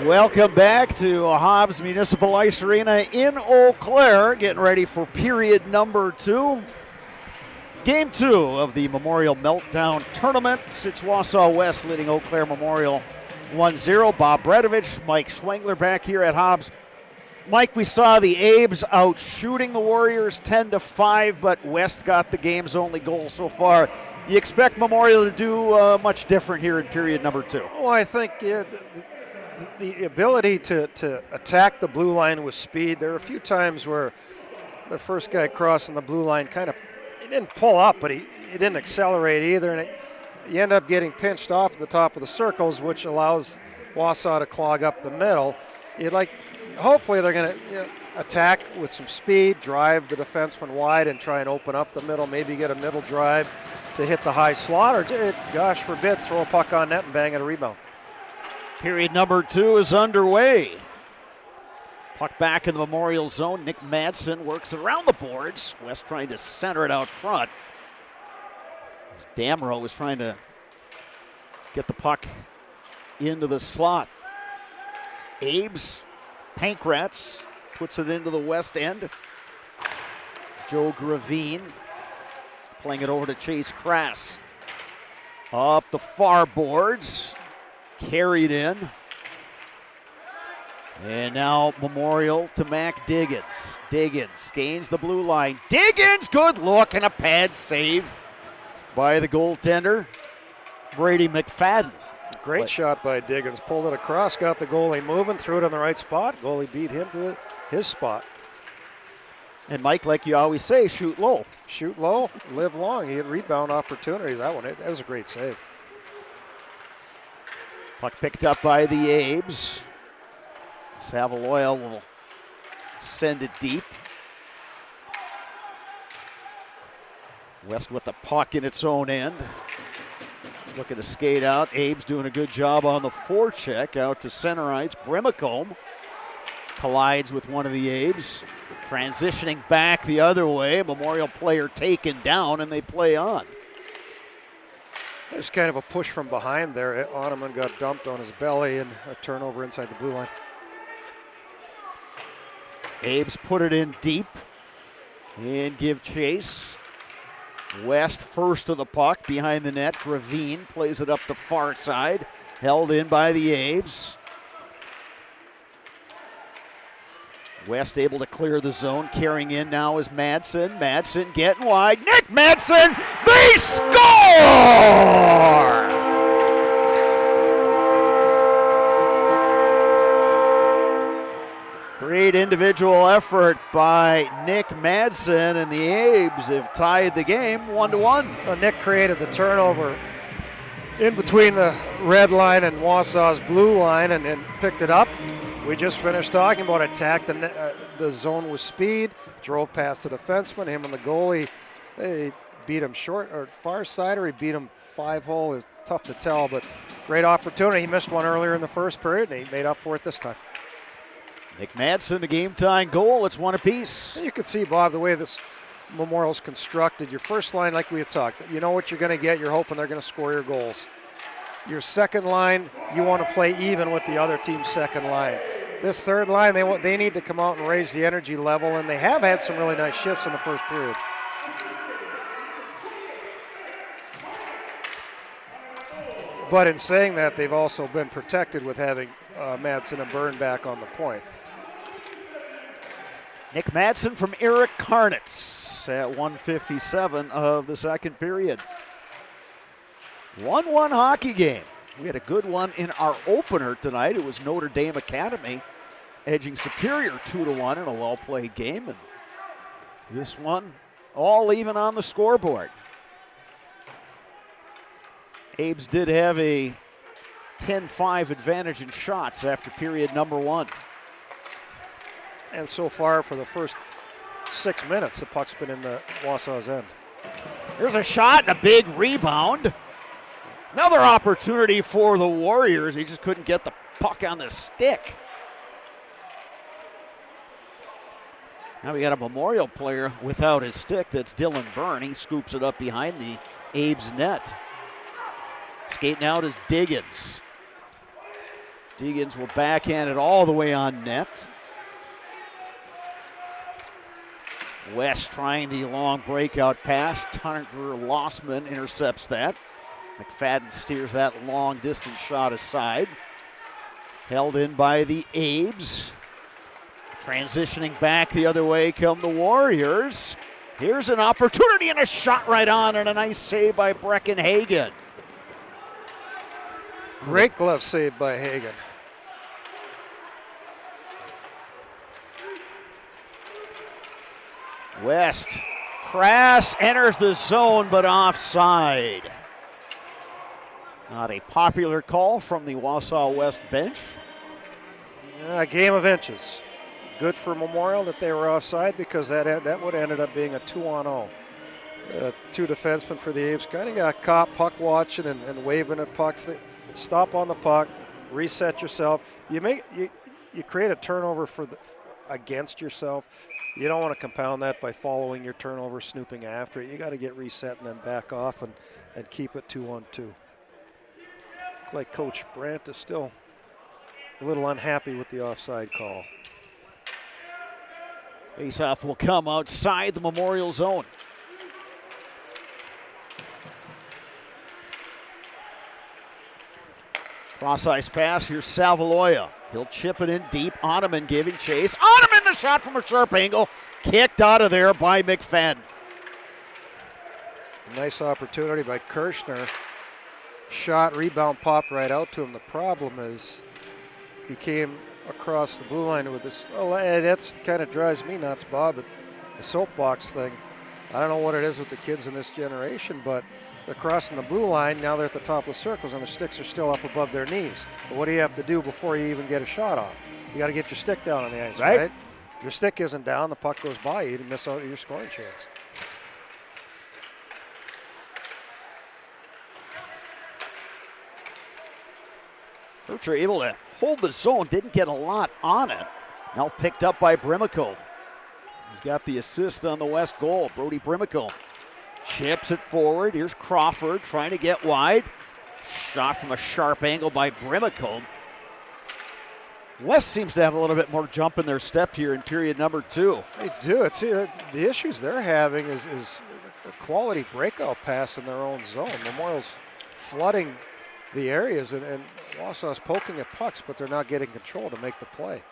Welcome back to Hobbs Municipal Ice Arena in Eau Claire, getting ready for period number 2. Game 2 of the Memorial Meltdown Tournament. It's Wausau West leading Eau Claire Memorial 1-0. Bob Bredovich, Mike Schwengler back here at Hobbs. Mike, we saw the Abes out shooting the Warriors 10-5, but West got the game's only goal so far. You expect Memorial to do much different here in period number 2? Well, I think the ability to attack the blue line with speed. There were a few times where the first guy crossing the blue line he didn't pull up, but he didn't accelerate either, and you end up getting pinched off at the top of the circles, which allows Wausau to clog up the middle. Hopefully they're going to attack with some speed, drive the defenseman wide, and try and open up the middle. Maybe get a middle drive to hit the high slot, or gosh forbid, throw a puck on net and bang at a rebound. Period number 2 is underway. Puck back in the Memorial zone. Nick Madsen works around the boards. West trying to center it out front. Damro was trying to get the puck into the slot. Abes Pankratz puts it into the west end. Joe Gravine playing it over to Chase Crass. Up the far boards. Carried in. And now Memorial to Mac Diggins. Diggins gains the blue line. Diggins, good look, and a pad save by the goaltender, Brady McFadden. Great shot by Diggins. Pulled it across, got the goalie moving, threw it in the right spot. Goalie beat him to his spot. And Mike, like you always say, shoot low. Shoot low, live long. He had rebound opportunities. That was a great save. Puck picked up by the Abes. Savaloya will send it deep. West with the puck in its own end. Looking to skate out. Abes doing a good job on the forecheck out to center ice. Brimacombe collides with one of the Abes. Transitioning back the other way. Memorial player taken down, and they play on. There's kind of a push from behind there. Ottoman got dumped on his belly and a turnover inside the blue line. Abes put it in deep and give chase. West first to the puck behind the net. Gravine plays it up the far side. Held in by the Abes. West able to clear the zone. Carrying in now is Madsen. Madsen getting wide. Nick Madsen, they score! Great individual effort by Nick Madsen, and the Abes have tied the game 1-1. Nick created the turnover in between the red line and Wausau's blue line and picked it up. We just finished talking about attack the zone with speed, drove past the defenseman, him and the goalie. They beat him short or far side, or he beat him 5-hole. It's tough to tell, but great opportunity. He missed one earlier in the first period, and he made up for it this time. Nick Madsen, the game-tying goal. It's one apiece. You can see, Bob, the way this Memorial's constructed. Your first line, like we had talked, you know what you're going to get. You're hoping they're going to score your goals. Your second line, you want to play even with the other team's second line. This third line, they need to come out and raise the energy level, and they have had some really nice shifts in the first period. But in saying that, they've also been protected with having Madsen and Byrne back on the point. Nick Madsen from Eric Karnitz at 1:57 of the second period. 1-1 hockey game. We had a good one in our opener tonight. It was Notre Dame Academy edging Superior 2-1 in a well-played game. And this one, all even on the scoreboard. Abes did have a 10-5 advantage in shots after period number 1. And so far for the first 6 minutes, the puck's been in the Wausau's end. There's a shot and a big rebound. Another opportunity for the Warriors. He just couldn't get the puck on the stick. Now we got a Memorial player without his stick. That's Dylan Byrne. He scoops it up behind the Abes net. Skating out is Diggins. Deegans will backhand it all the way on net. West trying the long breakout pass. Tucker Lossman intercepts that. McFadden steers that long distance shot aside. Held in by the Abes. Transitioning back the other way come the Warriors. Here's an opportunity and a shot right on and a nice save by Brecken Hagen. Great glove save by Hagen. West. Crass enters the zone but offside. Not a popular call from the Wausau West bench. A game of inches. Good for Memorial that they were offside because that would have ended up being a 2-on-0. Two defensemen for the Apes kind of got caught puck watching and waving at pucks. They stop on the puck, reset yourself. You create a turnover against yourself. You don't want to compound that by following your turnover, snooping after it. You got to get reset and then back off and keep it 2-on-2. Looks like Coach Brandt is still a little unhappy with the offside call. Faceoff will come outside the Memorial zone. Cross-ice pass, here's Savaloya. He'll chip it in deep. Ottoman giving chase. Ottoman, the shot from a sharp angle. Kicked out of there by McFadden. Nice opportunity by Kirshner. Shot, rebound, popped right out to him. The problem is he came across the blue line with this. Oh, that's kind of drives me nuts, Bob. The soapbox thing. I don't know what it is with the kids in this generation, but they're crossing the blue line. Now they're at the top of the circles, and the sticks are still up above their knees. But what do you have to do before you even get a shot off? You got to get your stick down on the ice, right? If your stick isn't down, the puck goes by you. You miss out on your scoring chance. Percher able to hold the zone, didn't get a lot on it. Now picked up by Brimacombe. He's got the assist on the West goal. Brody Brimacombe chips it forward. Here's Crawford trying to get wide. Shot from a sharp angle by Brimacombe. West seems to have a little bit more jump in their step here in period number 2. They do. It's the issues they're having is a quality breakout pass in their own zone. Memorial's flooding the areas, and Wausau's poking at pucks, but they're not getting control to make the play.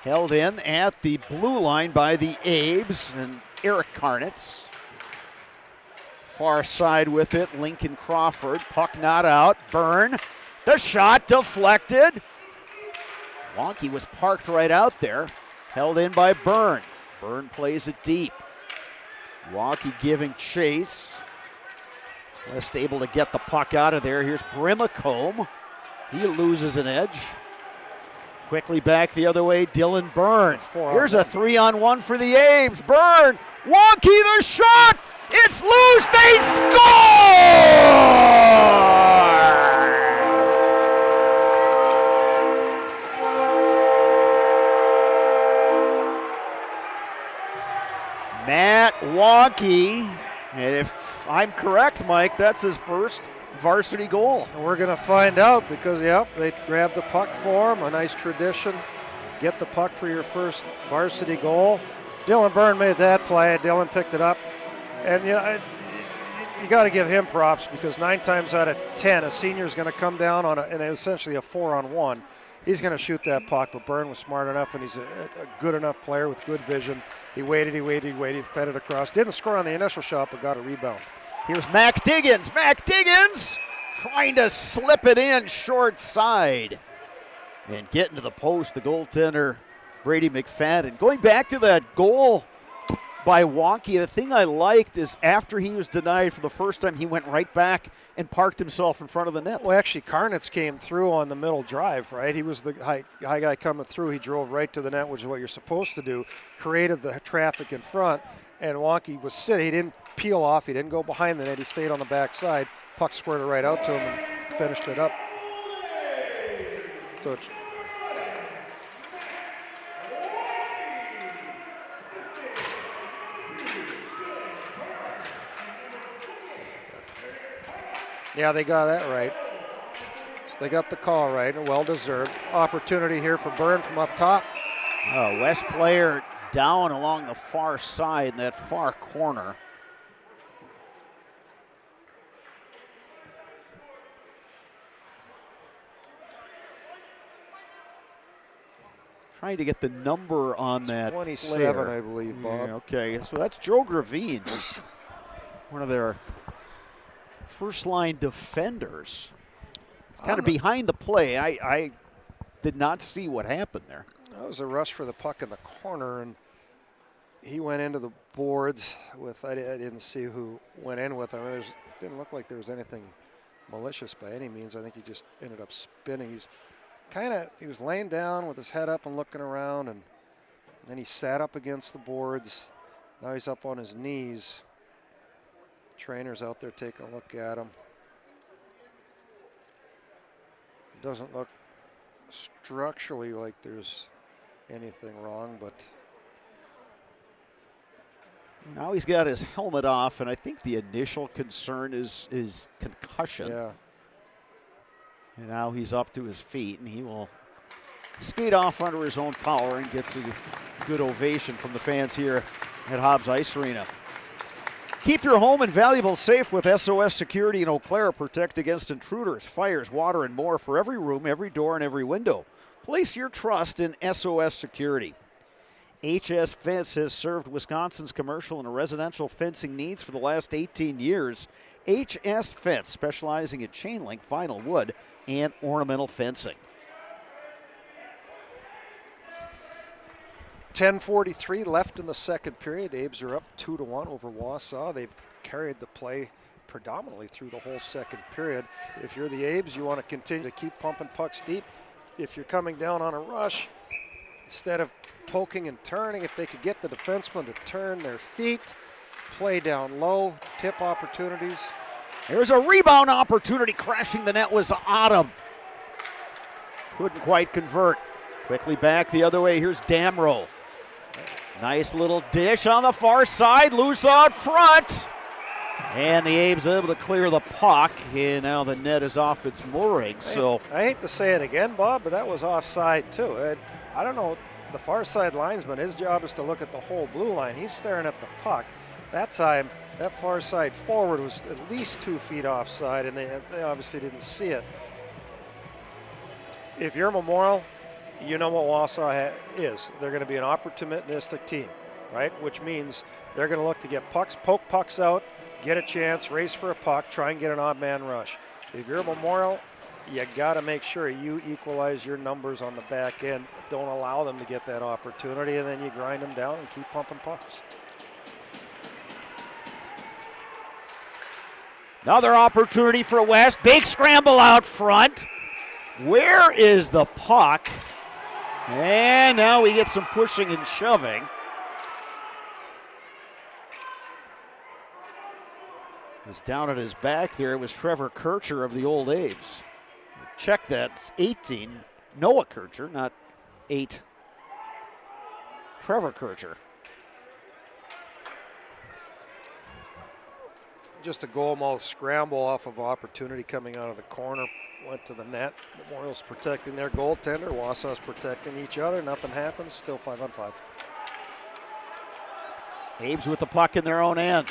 Held in at the blue line by the Abes and Eric Karnitz. Far side with it, Lincoln Crawford. Puck not out. Byrne. The shot deflected. Wonky was parked right out there. Held in by Byrne. Byrne plays it deep. Wonky giving chase. West able to get the puck out of there. Here's Brimacombe. He loses an edge. Quickly back the other way, Dylan Byrne. Here's a 3-on-1 for the Ames. Byrne, Wonky the shot. It's loose. They score! Matt Wonky, and if I'm correct, Mike, that's his first varsity goal. And we're going to find out because, yep, they grabbed the puck for him, a nice tradition. Get the puck for your first varsity goal. Dylan Byrne made that play. Dylan picked it up. And, you got to give him props because 9 times out of 10, a senior is going to come down on essentially a 4-on-1. He's going to shoot that puck, but Byrne was smart enough, and he's a good enough player with good vision. He waited, fed it across. Didn't score on the initial shot, but got a rebound. Here's Mac Diggins. Mac Diggins trying to slip it in short side. And getting to the post, the goaltender, Brady McFadden. Going back to that goal by Wonky, the thing I liked is after he was denied for the first time, he went right back and parked himself in front of the net. Well, actually, Karnitz came through on the middle drive, right? He was the high guy coming through. He drove right to the net, which is what you're supposed to do, created the traffic in front, and Wonky was sitting. He didn't peel off. He didn't go behind the net. He stayed on the backside. Puck squirted right out to him and finished it up. So it's yeah, they got that right. they got the call right, and well-deserved. Opportunity here for Byrne from up top. West player down along the far side in that far corner. Trying to get the number on that 27, player. I believe, Bob. Yeah, okay, so that's Joe Gravine, one of their first-line defenders. It's kind of behind the play. I did not see what happened there. That was a rush for the puck in the corner, and he went into the boards with, I didn't see who went in with him. It didn't look like there was anything malicious by any means. I think he just ended up spinning. He was laying down with his head up and looking around, and then he sat up against the boards. Now he's up on his knees. Trainer's out there taking a look at him. Doesn't look structurally like there's anything wrong, but now he's got his helmet off, and I think the initial concern is concussion. Yeah. And now he's up to his feet, and he will skate off under his own power and gets a good ovation from the fans here at Hobbs Ice Arena. Keep your home and valuables safe with SOS Security in Eau Claire. Protect against intruders, fires, water, and more for every room, every door, and every window. Place your trust in SOS Security. HS Fence has served Wisconsin's commercial and residential fencing needs for the last 18 years. HS Fence, specializing in chain link, vinyl wood, and ornamental fencing. 10:43 left in the second period. Abes are up 2-1 over Wausau. They've carried the play predominantly through the whole second period. If you're the Abes, you want to continue to keep pumping pucks deep. If you're coming down on a rush, instead of poking and turning, if they could get the defenseman to turn their feet, play down low, tip opportunities. There's a rebound opportunity. Crashing the net was Autumn. Couldn't quite convert. Quickly back the other way. Here's Damrow. Nice little dish on the far side. Loose out front. And the Abes able to clear the puck. And now the net is off its mooring. So I hate to say it again, Bob, but that was offside too. I don't know. The far side linesman, his job is to look at the whole blue line. He's staring at the puck. That time, that far side forward was at least 2 feet offside, and they obviously didn't see it. If you're Memorial, you know what Wausau is. They're going to be an opportunistic team, right? Which means they're going to look to get pucks, poke pucks out, get a chance, race for a puck, try and get an odd man rush. If you're Memorial, you got to make sure you equalize your numbers on the back end. Don't allow them to get that opportunity, and then you grind them down and keep pumping pucks. another opportunity for West. Big scramble out front. Where is the puck? And now we get some pushing and shoving. It's down at his back there. It was Trevor Kircher of the Old Abes. Check that. It's 18. Noah Kircher, not 8. Trevor Kircher. Just a goal-mouth scramble off of opportunity coming out of the corner. Went to the net. Memorial's protecting their goaltender. Wausau's protecting each other. Nothing happens. Still 5-on-5. Abes with the puck in their own end.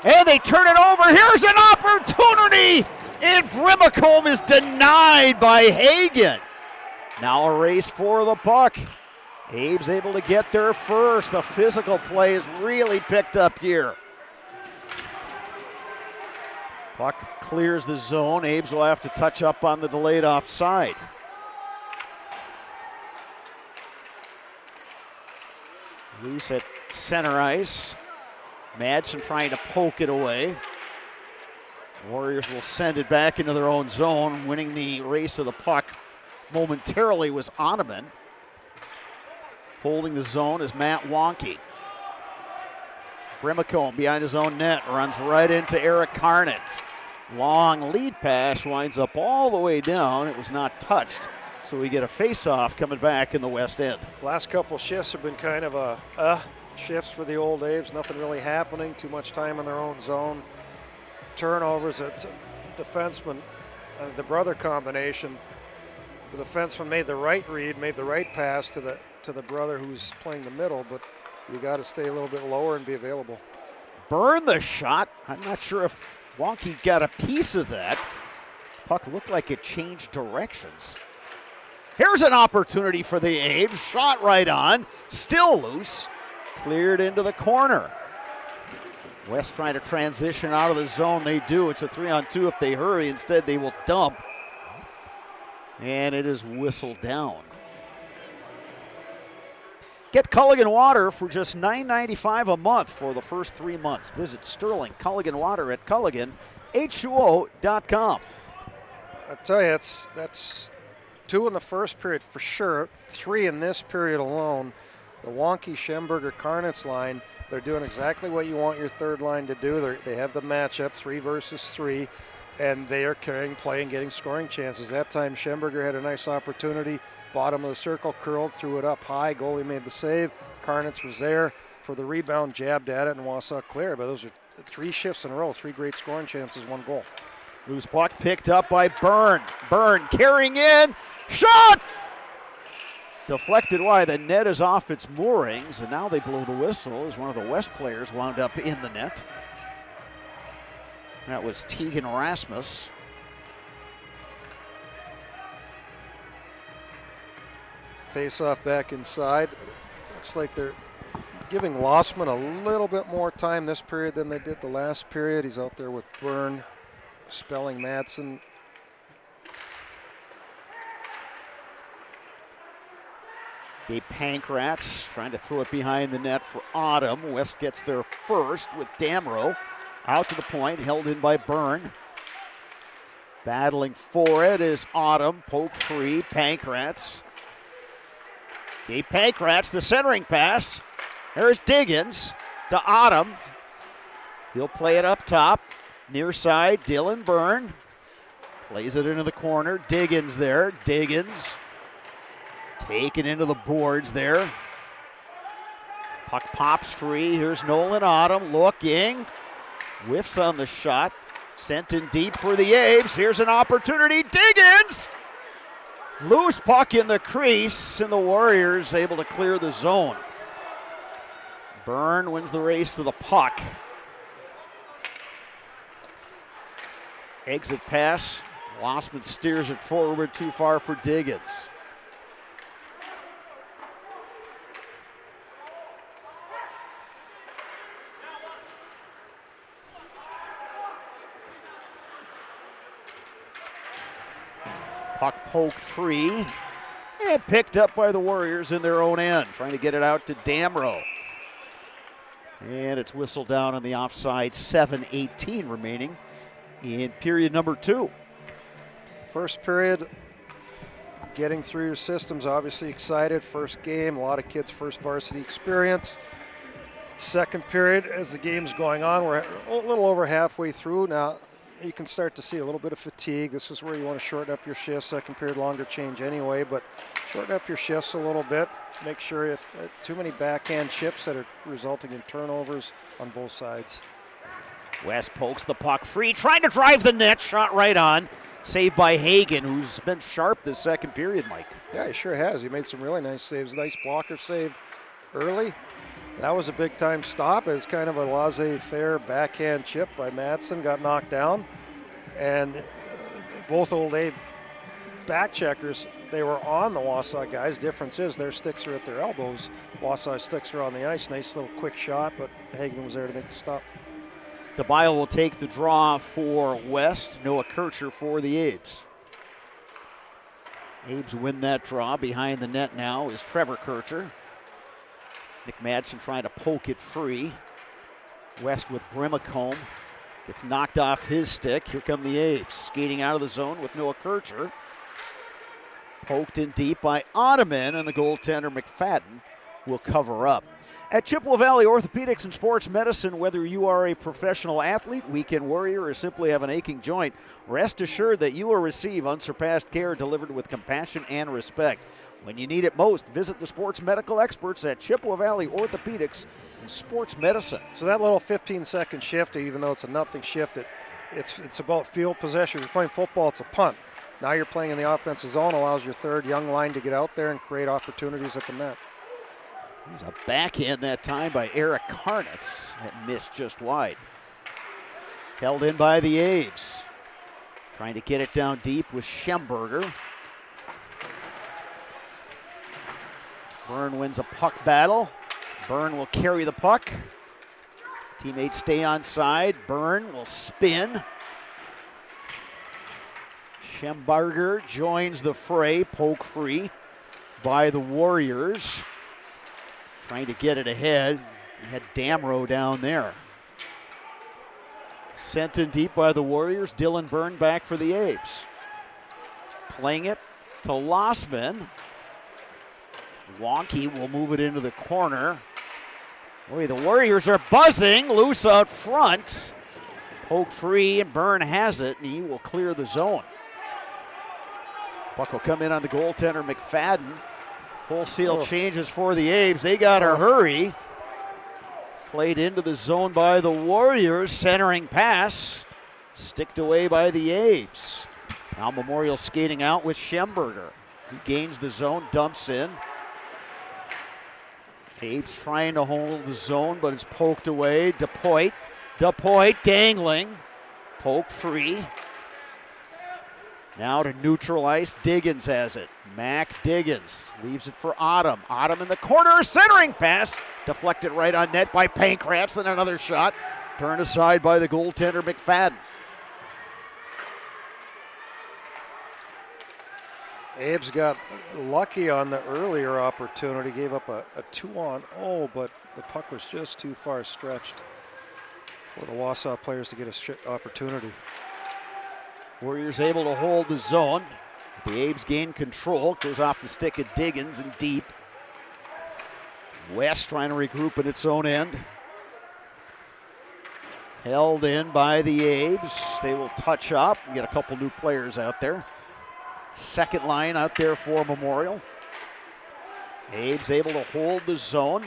And they turn it over. Here's an opportunity. And Brimacombe is denied by Hagen. Now a race for the puck. Abes able to get there first. The physical play is really picked up here. Puck clears the zone. Abes will have to touch up on the delayed offside. Loose at center ice. Madsen trying to poke it away. Warriors will send it back into their own zone. Winning the race of the puck momentarily was Oneman. Holding the zone is Matt Wonky. Brimacombe behind his own net runs right into Eric Carnitz. Long lead pass winds up all the way down. It was not touched. So we get a face-off coming back in the west end. Last couple shifts have been kind of shifts for the Old Abes. Nothing really happening. Too much time in their own zone. Turnovers. It's defenseman the brother combination. The defenseman made the right read, made the right pass to the brother who's playing the middle, but you got to stay a little bit lower and be available. Burn the shot. I'm not sure if Wonky got a piece of that. Puck looked like it changed directions. Here's an opportunity for the Abes. Shot right on. Still loose. Cleared into the corner. West trying to transition out of the zone. They do. It's a 3-on-2 if they hurry. Instead, they will dump. And it is whistled down. Get Culligan Water for just $9.95 a month for the first 3 months. Visit Sterling Culligan Water at CulliganH2O.com. I tell you, that's 2 in the first period for sure, 3 in this period alone. The Wonky, Schemberger, Karnitz line, they're doing exactly what you want your third line to do. They have the matchup, 3 versus 3, and they are carrying play and getting scoring chances. That time, Schemberger had a nice opportunity. Bottom of the circle, curled, threw it up high. Goalie made the save. Karnitz was there for the rebound, jabbed at it, and Wausau clear. But those are 3 shifts in a row, 3 great scoring chances, 1 goal. Loose puck picked up by Byrne. Byrne carrying in. Shot! Deflected wide. The net is off its moorings, and now they blow the whistle as one of the West players wound up in the net. That was Tegan Rasmus. Face-off back inside. Looks like they're giving Lossman a little bit more time this period than they did the last period. He's out there with Byrne, spelling Madsen. Gabe Pankratz trying to throw it behind the net for Autumn. West gets there first with Damrow. Out to the point, held in by Byrne. Battling for it is Autumn, poke free, Pankratz. Gabe Pankratz, the centering pass. There's Diggins to Autumn. He'll play it up top. Near side, Dylan Byrne. Plays it into the corner. Diggins there. Diggins. Taken into the boards there. Puck pops free. Here's Nolan Autumn looking. Whiffs on the shot. Sent in deep for the Abes. Here's an opportunity. Diggins! Loose puck in the crease, and the Warriors able to clear the zone. Byrne wins the race to the puck. Exit pass. Lossman steers it forward too far for Diggins. Puck poked free and picked up by the Warriors in their own end, trying to get it out to Damrow. And it's whistled down on the offside, 7:18 remaining in period number 2. First period, getting through your systems, obviously excited. First game, a lot of kids' first varsity experience. Second period, as the game's going on, we're a little over halfway through now. You can start to see a little bit of fatigue. This is where you want to shorten up your shifts. Second period, longer change anyway, but shorten up your shifts a little bit. Make sure you too many backhand chips that are resulting in turnovers on both sides. West pokes the puck free, trying to drive the net. Shot right on. Saved by Hagen, who's been sharp this second period, Mike. Yeah, he sure has. He made some really nice saves. Nice blocker save early. That was a big-time stop. It's kind of a laissez-faire backhand chip by Madsen. Got knocked down. And both Old Abe back checkers, they were on the Wausau guys. Difference is their sticks are at their elbows. Wausau sticks are on the ice. Nice little quick shot, but Hagen was there to make the stop. DeBile will take the draw for West. Noah Kircher for the Abes. Abes win that draw. Behind the net now is Trevor Kircher. Nick Madsen trying to poke it free. West with Brimacombe. Gets knocked off his stick. Here come the Abes. Skating out of the zone with Noah Kircher. Poked in deep by Ottoman, and the goaltender McFadden will cover up. At Chippewa Valley Orthopedics and Sports Medicine, whether you are a professional athlete, weekend warrior, or simply have an aching joint, rest assured that you will receive unsurpassed care delivered with compassion and respect. When you need it most, visit the sports medical experts at Chippewa Valley Orthopedics and Sports Medicine. So that little 15-second shift, even though it's a nothing shift, it it's about field possession. If you're playing football, it's a punt. Now you're playing in the offensive zone, allows your third young line to get out there and create opportunities at the net. There's a backhand that time by Eric Karnitz. That missed just wide. Held in by the Abes. Trying to get it down deep with Schemberger. Byrne wins a puck battle. Byrne will carry the puck. Teammates stay on side. Byrne will spin. Schemberger joins the fray, poke free by the Warriors. Trying to get it ahead. He had Damrow down there. Sent in deep by the Warriors. Dylan Byrne back for the Abes. Playing it to Lossman. Wonky will move it into the corner. Boy, the Warriors are buzzing. Loose out front. Poke free, and Byrne has it, and he will clear the zone. Puck will come in on the goaltender, McFadden. Wholesale changes for the Abes. They got to hurry. Played into the zone by the Warriors. Centering pass. Sticked away by the Abes. Now Memorial skating out with Schemberger. He gains the zone, dumps in. Abes trying to hold the zone, but it's poked away. DePoit dangling. Poke free. Now to neutral ice, Diggins has it. Mac Diggins leaves it for Autumn. Autumn in the corner, centering pass. Deflected right on net by Pankratz, then another shot. Turned aside by the goaltender, McFadden. Abe's got lucky on the earlier opportunity, gave up a 2-on-0, but the puck was just too far stretched for the Wausau players to get a opportunity. Warriors able to hold the zone. The Abes gain control. Goes off the stick of Diggins and deep. West trying to regroup at its own end. Held in by the Abes. They will touch up and get a couple new players out there. Second line out there for Memorial. Abes able to hold the zone.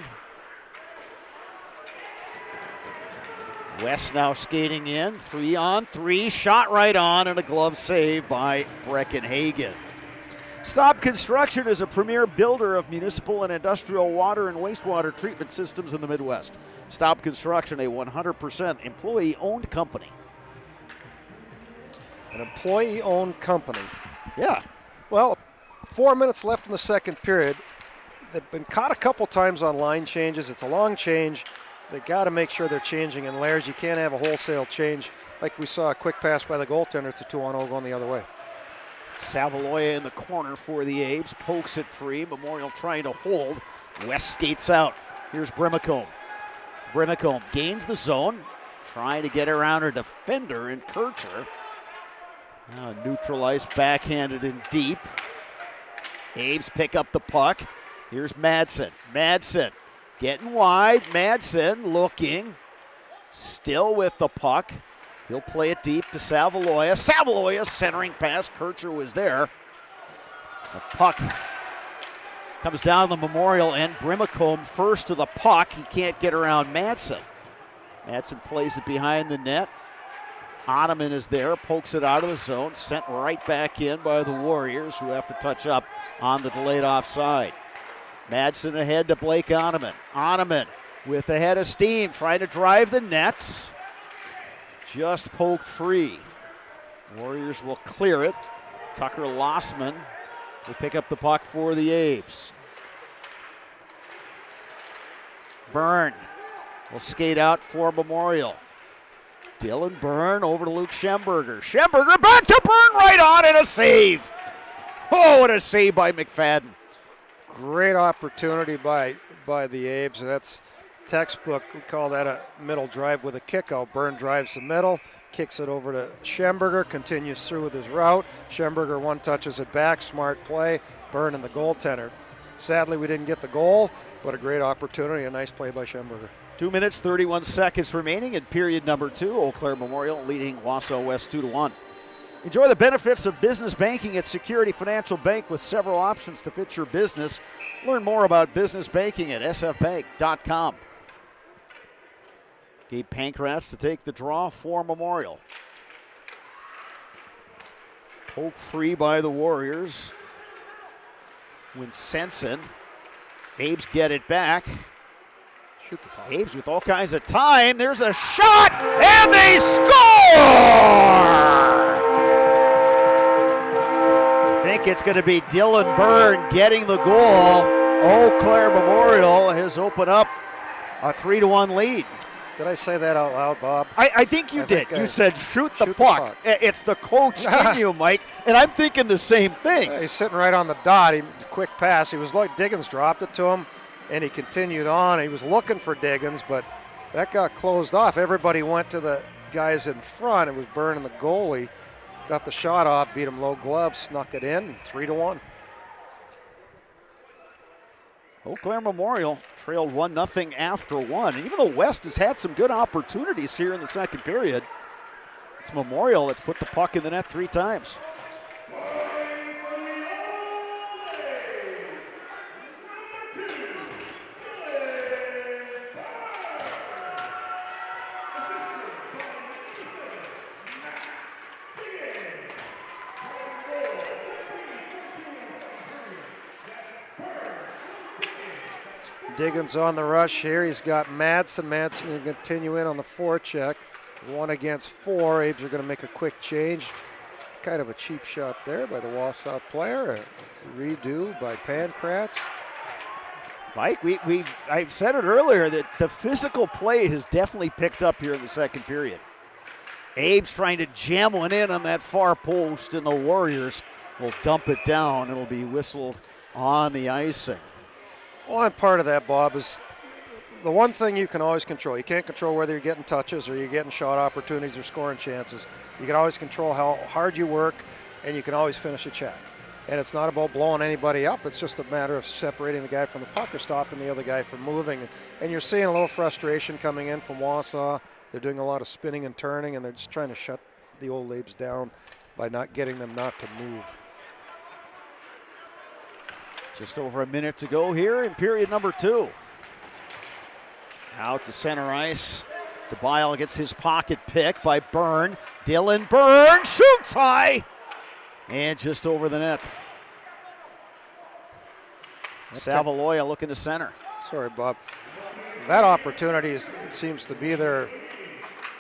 West now skating in, 3-on-3, shot right on, and a glove save by Breckenhagen. Staub Construction is a premier builder of municipal and industrial water and wastewater treatment systems in the Midwest. Staub Construction, a 100% employee-owned company. An employee-owned company. Yeah. Well, 4 minutes left in the second period. They've been caught a couple times on line changes. It's a long change. They got to make sure they're changing in layers. You can't have a wholesale change. Like we saw a quick pass by the goaltender. It's a 2-on-0 going the other way. Savaloya in the corner for the Abes. Pokes it free. Memorial trying to hold. West skates out. Here's Brimacombe. Brimacombe gains the zone. Trying to get around her defender in Kircher. Now neutralized, backhanded and deep. Abes pick up the puck. Here's Madsen. Madsen getting wide. Madsen looking. Still with the puck. He'll play it deep to Savaloya. Savaloya centering pass. Kircher was there. The puck comes down the Memorial end. Brimacombe first to the puck. He can't get around Madsen. Madsen plays it behind the net. Ottoman is there, pokes it out of the zone, sent right back in by the Warriors, who have to touch up on the delayed offside. Madsen ahead to Blake Ottoman. Ottoman with a head of steam, trying to drive the net. Just poked free. Warriors will clear it. Tucker Lossman will pick up the puck for the Abes. Byrne will skate out for Memorial. Dylan Byrne over to Luke Schemberger. Schemberger back to Byrne, right on, and a save. Oh, what a save by McFadden. Great opportunity by the Abes. That's textbook. We call that a middle drive with a kick out. Byrne drives the middle, kicks it over to Schemberger, continues through with his route. Schemberger one touches it back, smart play. Byrne and the goaltender. Sadly, we didn't get the goal, but a great opportunity, a nice play by Schemberger. 2 minutes, 31 seconds remaining in period number 2. Eau Claire Memorial leading Wausau West 2-1. Enjoy the benefits of business banking at Security Financial Bank with several options to fit your business. Learn more about business banking at sfbank.com. Gabe Pankratz to take the draw for Memorial. Poke free by the Warriors. Winsenson. Abe's get it back. Shoot the puck. Abe's with all kinds of time. There's a shot, and they score! I think it's going to be Dylan Byrne getting the goal. Eau Claire Memorial has opened up a 3-1 lead. Did I say that out loud, Bob? I think you did. You said shoot the puck. It's the coach in you, Mike, and I'm thinking the same thing. He's sitting right on the dot. Quick pass. He was like Diggins dropped it to him, and he continued on. He was looking for Diggins, but that got closed off. Everybody went to the guys in front. It was Byrne and the goalie. Got the shot off, beat him low glove, snuck it in, 3-1. Eau Claire Memorial trailed 1-0 after one. And even though West has had some good opportunities here in the second period, it's Memorial that's put the puck in the net 3 times. Diggins on the rush here. He's got Madsen. Madsen going to continue in on the forecheck. 1 against 4. Abes are going to make a quick change. Kind of a cheap shot there by the Wausau player. A redo by Pankratz. Mike, I've said it earlier that the physical play has definitely picked up here in the second period. Abe's trying to jam one in on that far post, and the Warriors will dump it down. It'll be whistled on the icing. One part of that, Bob, is the one thing you can always control. You can't control whether you're getting touches or you're getting shot opportunities or scoring chances. You can always control how hard you work, and you can always finish a check. And it's not about blowing anybody up. It's just a matter of separating the guy from the puck or stopping the other guy from moving. And you're seeing a little frustration coming in from Wausau. They're doing a lot of spinning and turning, and they're just trying to shut the old Labes down by not getting them not to move. Just over a minute to go here in period number 2. Out to center ice. DeBile gets his pocket pick by Byrne. Dylan Byrne shoots high. And just over the net. Savaloya looking to center. Sorry, Bob. That opportunity it seems to be there.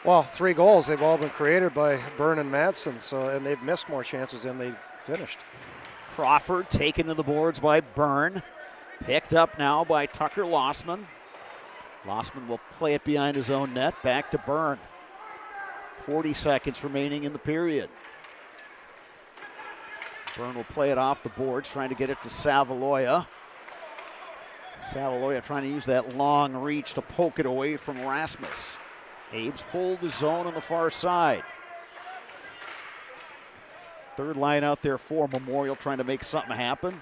Well, 3 goals. They've all been created by Byrne and Madsen, and they've missed more chances than they've finished. Crawford taken to the boards by Byrne. Picked up now by Tucker Lossman. Lossman will play it behind his own net. Back to Byrne. 40 seconds remaining in the period. Byrne will play it off the boards, trying to get it to Savaloya. Savaloya trying to use that long reach to poke it away from Rasmus. Abe's pulled the zone on the far side. Third line out there for Memorial, trying to make something happen.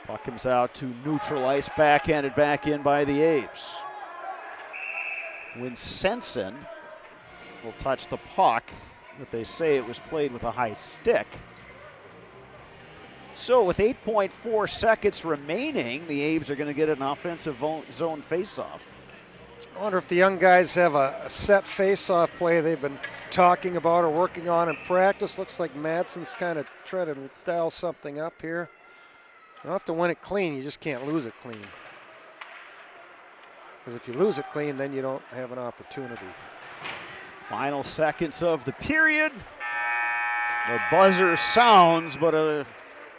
Puck comes out to neutral ice, backhanded back in by the Abes. Winsenson will touch the puck, but they say it was played with a high stick. So with 8.4 seconds remaining, the Abes are going to get an offensive zone faceoff. I wonder if the young guys have a set face-off play they've been talking about or working on in practice. Looks like Madsen's kind of trying to dial something up here. You don't have to win it clean, you just can't lose it clean. Because if you lose it clean, then you don't have an opportunity. Final seconds of the period. The buzzer sounds, but a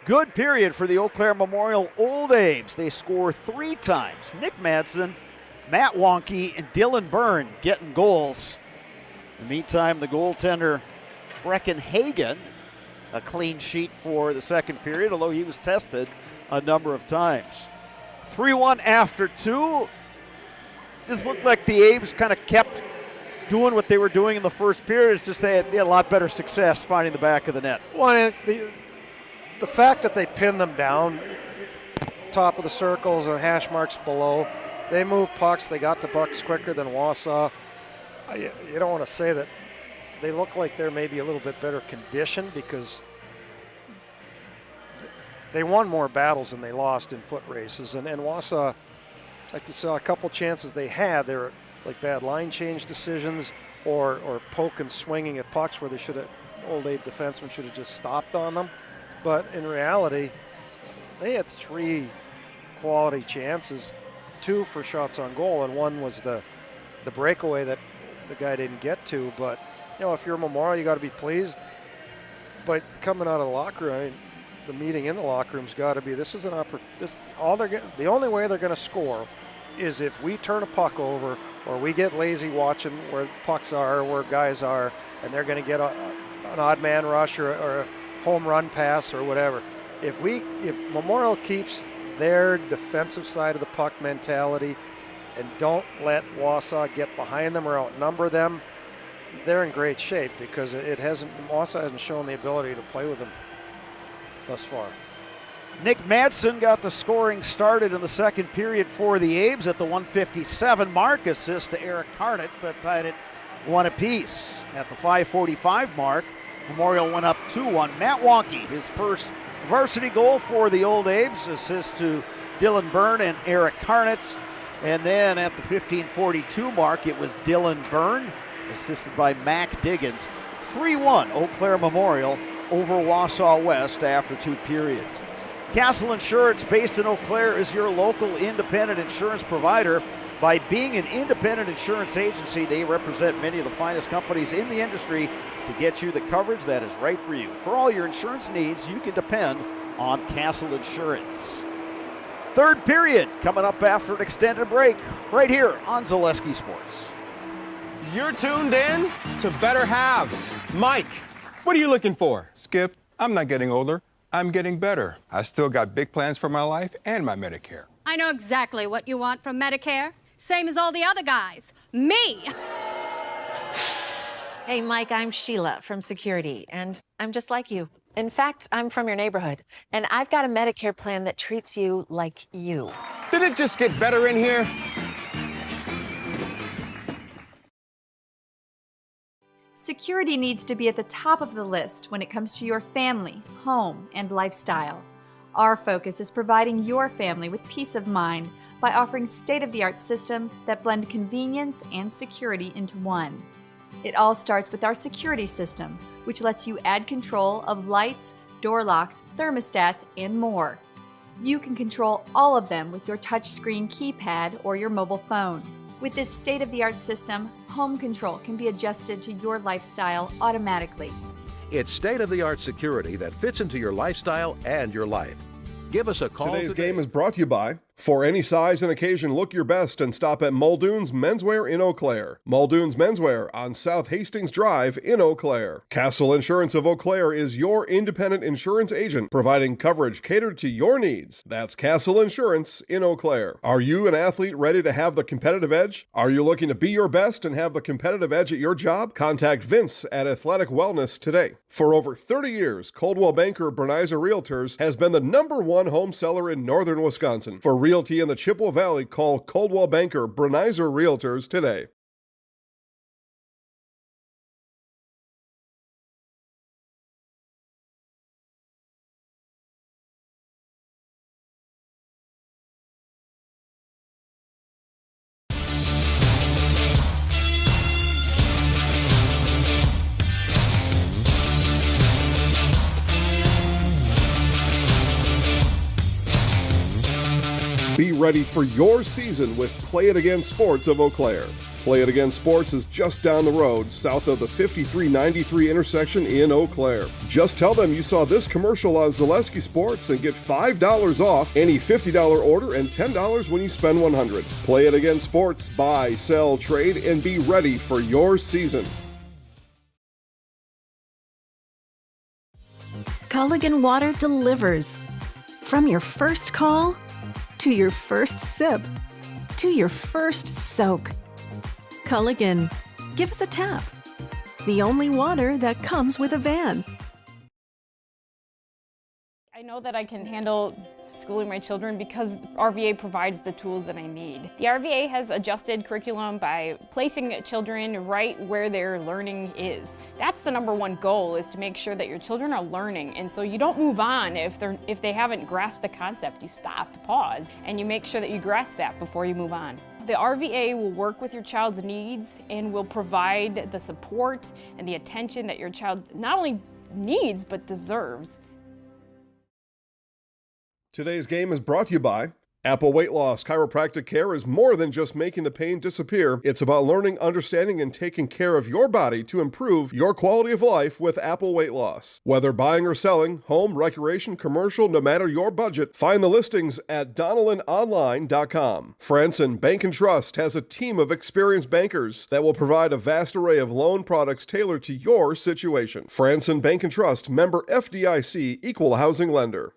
good period for the Eau Claire Memorial Old Abes. They score 3 times. Nick Madsen, Matt Wonke, and Dylan Byrne getting goals. In the meantime, the goaltender, Brecken Hagen, a clean sheet for the second period, although he was tested a number of times. 3-1 after 2. Just looked like the Abes kind of kept doing what they were doing in the first period. It's just they had a lot better success finding the back of the net. Well, the fact that they pinned them down, top of the circles and hash marks below, they moved pucks. They got the pucks quicker than Wausau. You don't want to say that they look like they're maybe a little bit better conditioned because they won more battles than they lost in foot races. And Wausau, like you saw a couple chances they had, they were like bad line change decisions or poke and swinging at pucks where they should have, Old Abe defensemen should have just stopped on them. But in reality, they had 3 quality chances, 2 for shots on goal, and 1 was the breakaway that the guy didn't get to. But you know, if you're Memorial, you got to be pleased. But coming out of the locker room, I mean, the meeting in the locker room's got to be the only way they're going to score is if we turn a puck over or we get lazy watching where pucks are, where guys are, and they're going to get an odd man rush or a home run pass or whatever. If Memorial keeps their defensive side of the puck mentality and don't let Wausau get behind them or outnumber them, they're in great shape, because Wausau hasn't shown the ability to play with them thus far. Nick Madsen got the scoring started in the second period for the Abes at the 1:57 mark. Assist to Eric Karnitz that tied it 1 apiece. At the 5:45 mark, Memorial went up 2-1. Matt Wonke, his first varsity goal for the Old Abes. Assist to Dylan Byrne and Eric Karnitz. And then at the 15:42 mark, it was Dylan Byrne, assisted by Mac Diggins. 3-1 Eau Claire Memorial over Wausau West after 2 periods. Castle Insurance, based in Eau Claire, is your local independent insurance provider. By being an independent insurance agency, they represent many of the finest companies in the industry to get you the coverage that is right for you. For all your insurance needs, you can depend on Castle Insurance. Third period coming up after an extended break right here on Zaleski Sports. You're tuned in to Better Halves. Mike, what are you looking for? Skip, I'm not getting older. I'm getting better. I still got big plans for my life and my Medicare. I know exactly what you want from Medicare. Same as all the other guys. Me! Hey, Mike, I'm Sheila from Security, and I'm just like you. In fact, I'm from your neighborhood, and I've got a Medicare plan that treats you like you. Did it just get better in here? Security needs to be at the top of the list when it comes to your family, home, and lifestyle. Our focus is providing your family with peace of mind by offering state-of-the-art systems that blend convenience and security into one. It all starts with our security system, which lets you add control of lights, door locks, thermostats, and more. You can control all of them with your touchscreen keypad or your mobile phone. With this state-of-the-art system, home control can be adjusted to your lifestyle automatically. It's state-of-the-art security that fits into your lifestyle and your life. Give us a call Today's today. game is brought to you by, for any size and occasion, look your best and stop at Muldoon's Menswear in Eau Claire. Muldoon's Menswear on South Hastings Drive in Eau Claire. Castle Insurance of Eau Claire is your independent insurance agent, providing coverage catered to your needs. That's Castle Insurance in Eau Claire. Are you an athlete ready to have the competitive edge? Are you looking to be your best and have the competitive edge at your job? Contact Vince at Athletic Wellness today. For over 30 years, Coldwell Banker Bernizer Realtors has been the #1 home seller in northern Wisconsin. For realty in the Chippewa Valley, call Coldwell Banker Bernizer Realtors today. Be ready for your season with Play It Again Sports of Eau Claire. Play It Again Sports is just down the road, south of the 5393 intersection in Eau Claire. Just tell them you saw this commercial on Zaleski Sports and get $5 off any $50 order and $10 when you spend $100. Play It Again Sports, buy, sell, trade, and be ready for your season. Culligan Water delivers. From your first call, to your first sip, to your first soak. Culligan, give us a tap. The only water that comes with a van. I know that I can handle schooling my children because RVA provides the tools that I need. The RVA has adjusted curriculum by placing children right where their learning is. That's the #1 goal, is to make sure that your children are learning, and so you don't move on if they haven't grasped the concept. You stop, pause, and you make sure that you grasp that before you move on. The RVA will work with your child's needs and will provide the support and the attention that your child not only needs but deserves. Today's game is brought to you by Apple Weight Loss. Chiropractic care is more than just making the pain disappear. It's about learning, understanding, and taking care of your body to improve your quality of life with Apple Weight Loss. Whether buying or selling, home, recreation, commercial, no matter your budget, find the listings at DonnellanOnline.com. Franson Bank and Trust has a team of experienced bankers that will provide a vast array of loan products tailored to your situation. Franson Bank and Trust, member FDIC, equal housing lender.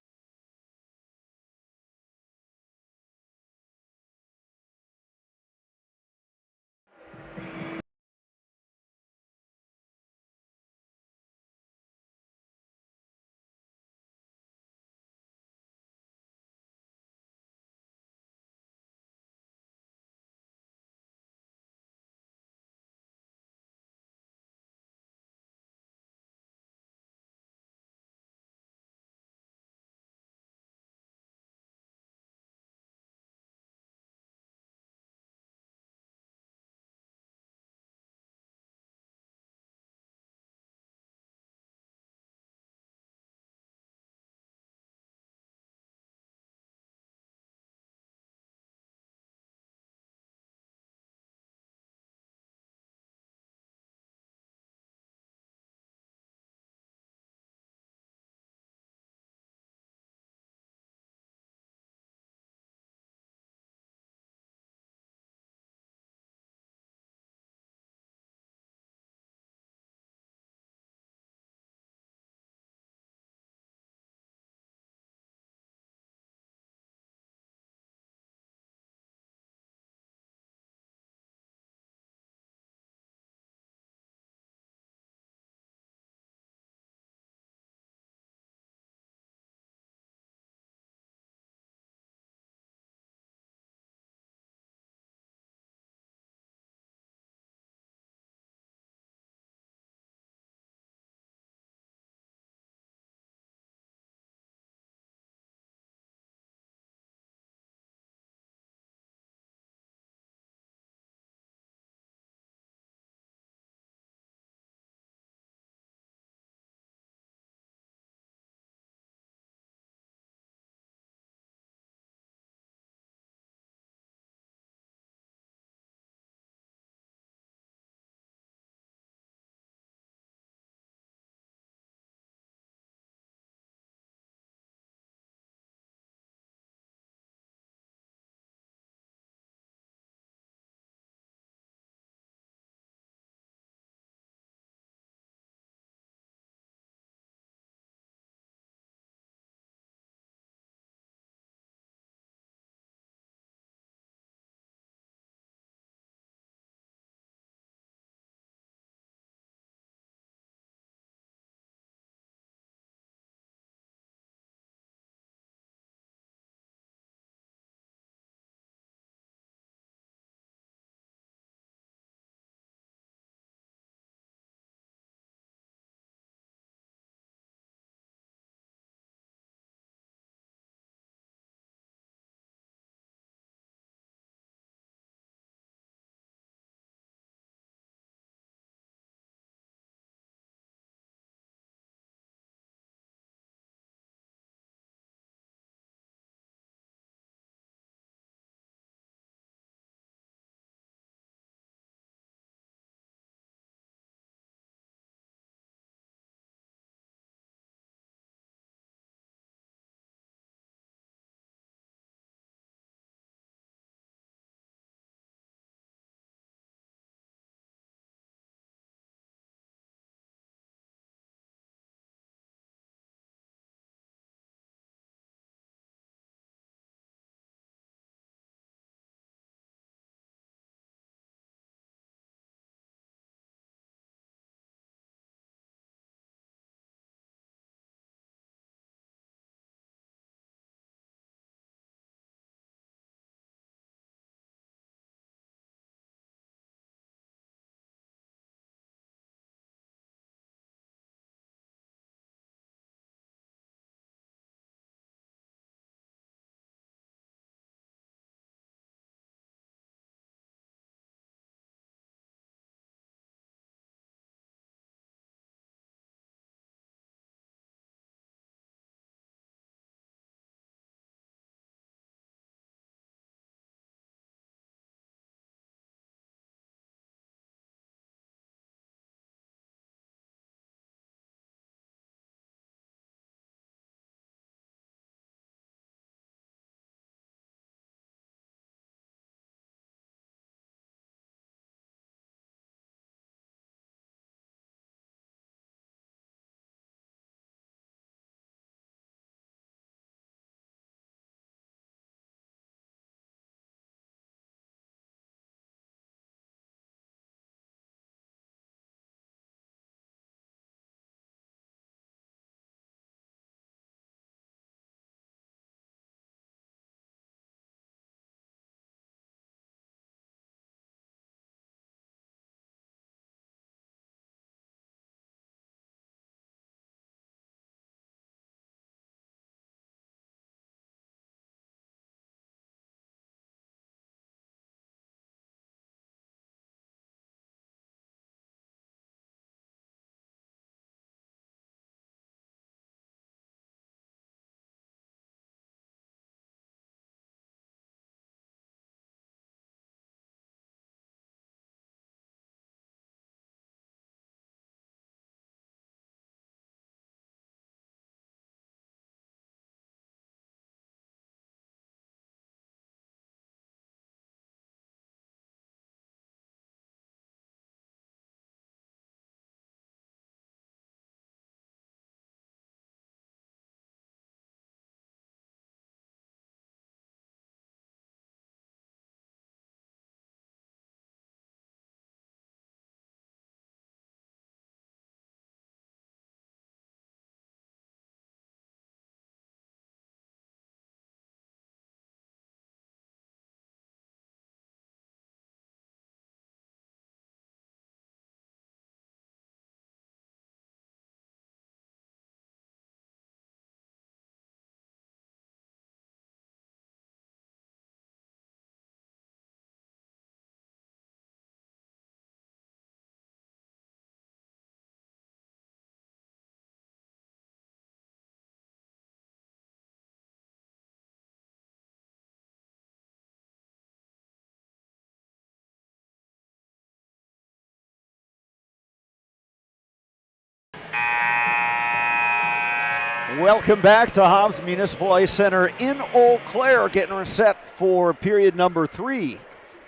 Welcome back to Hobbs Municipal Ice Center in Eau Claire, getting set for period number 3.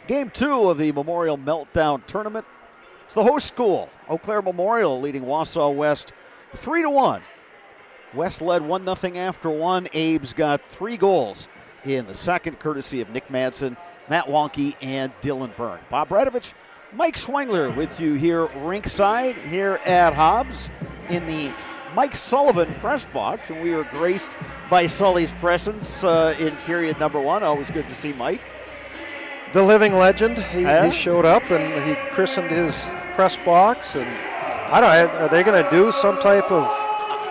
Game 2 of the Memorial Meltdown Tournament. It's the host school, Eau Claire Memorial, leading Wausau West 3-1. West led 1-0 after 1. Abe's got 3 goals in the second, courtesy of Nick Madsen, Matt Wonke, and Dylan Byrne. Bob Radovich, Mike Schwengler with you here rinkside here at Hobbs in the Mike Sullivan press box, and we are graced by Sully's presence in period number 1. Always good to see Mike. The living legend. He showed up and he christened his press box. And I don't know, are they going to do some type of...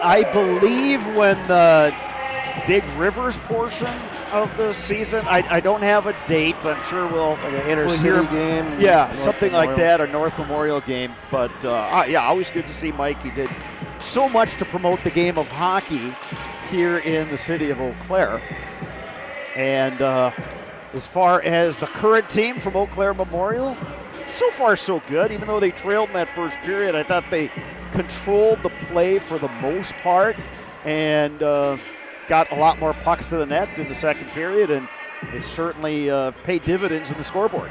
I believe when the Big Rivers portion of the season, I don't have a date. I'm sure we'll... Like an inter-city game? Yeah, North something Memorial. like that, a North Memorial game. But yeah, always good to see Mike. He did so much to promote the game of hockey here in the city of Eau Claire. And as far as the current team from Eau Claire Memorial, so far so good. Even though they trailed in that first period, I thought they controlled the play for the most part and got a lot more pucks to the net in the second period, and it certainly paid dividends in the scoreboard.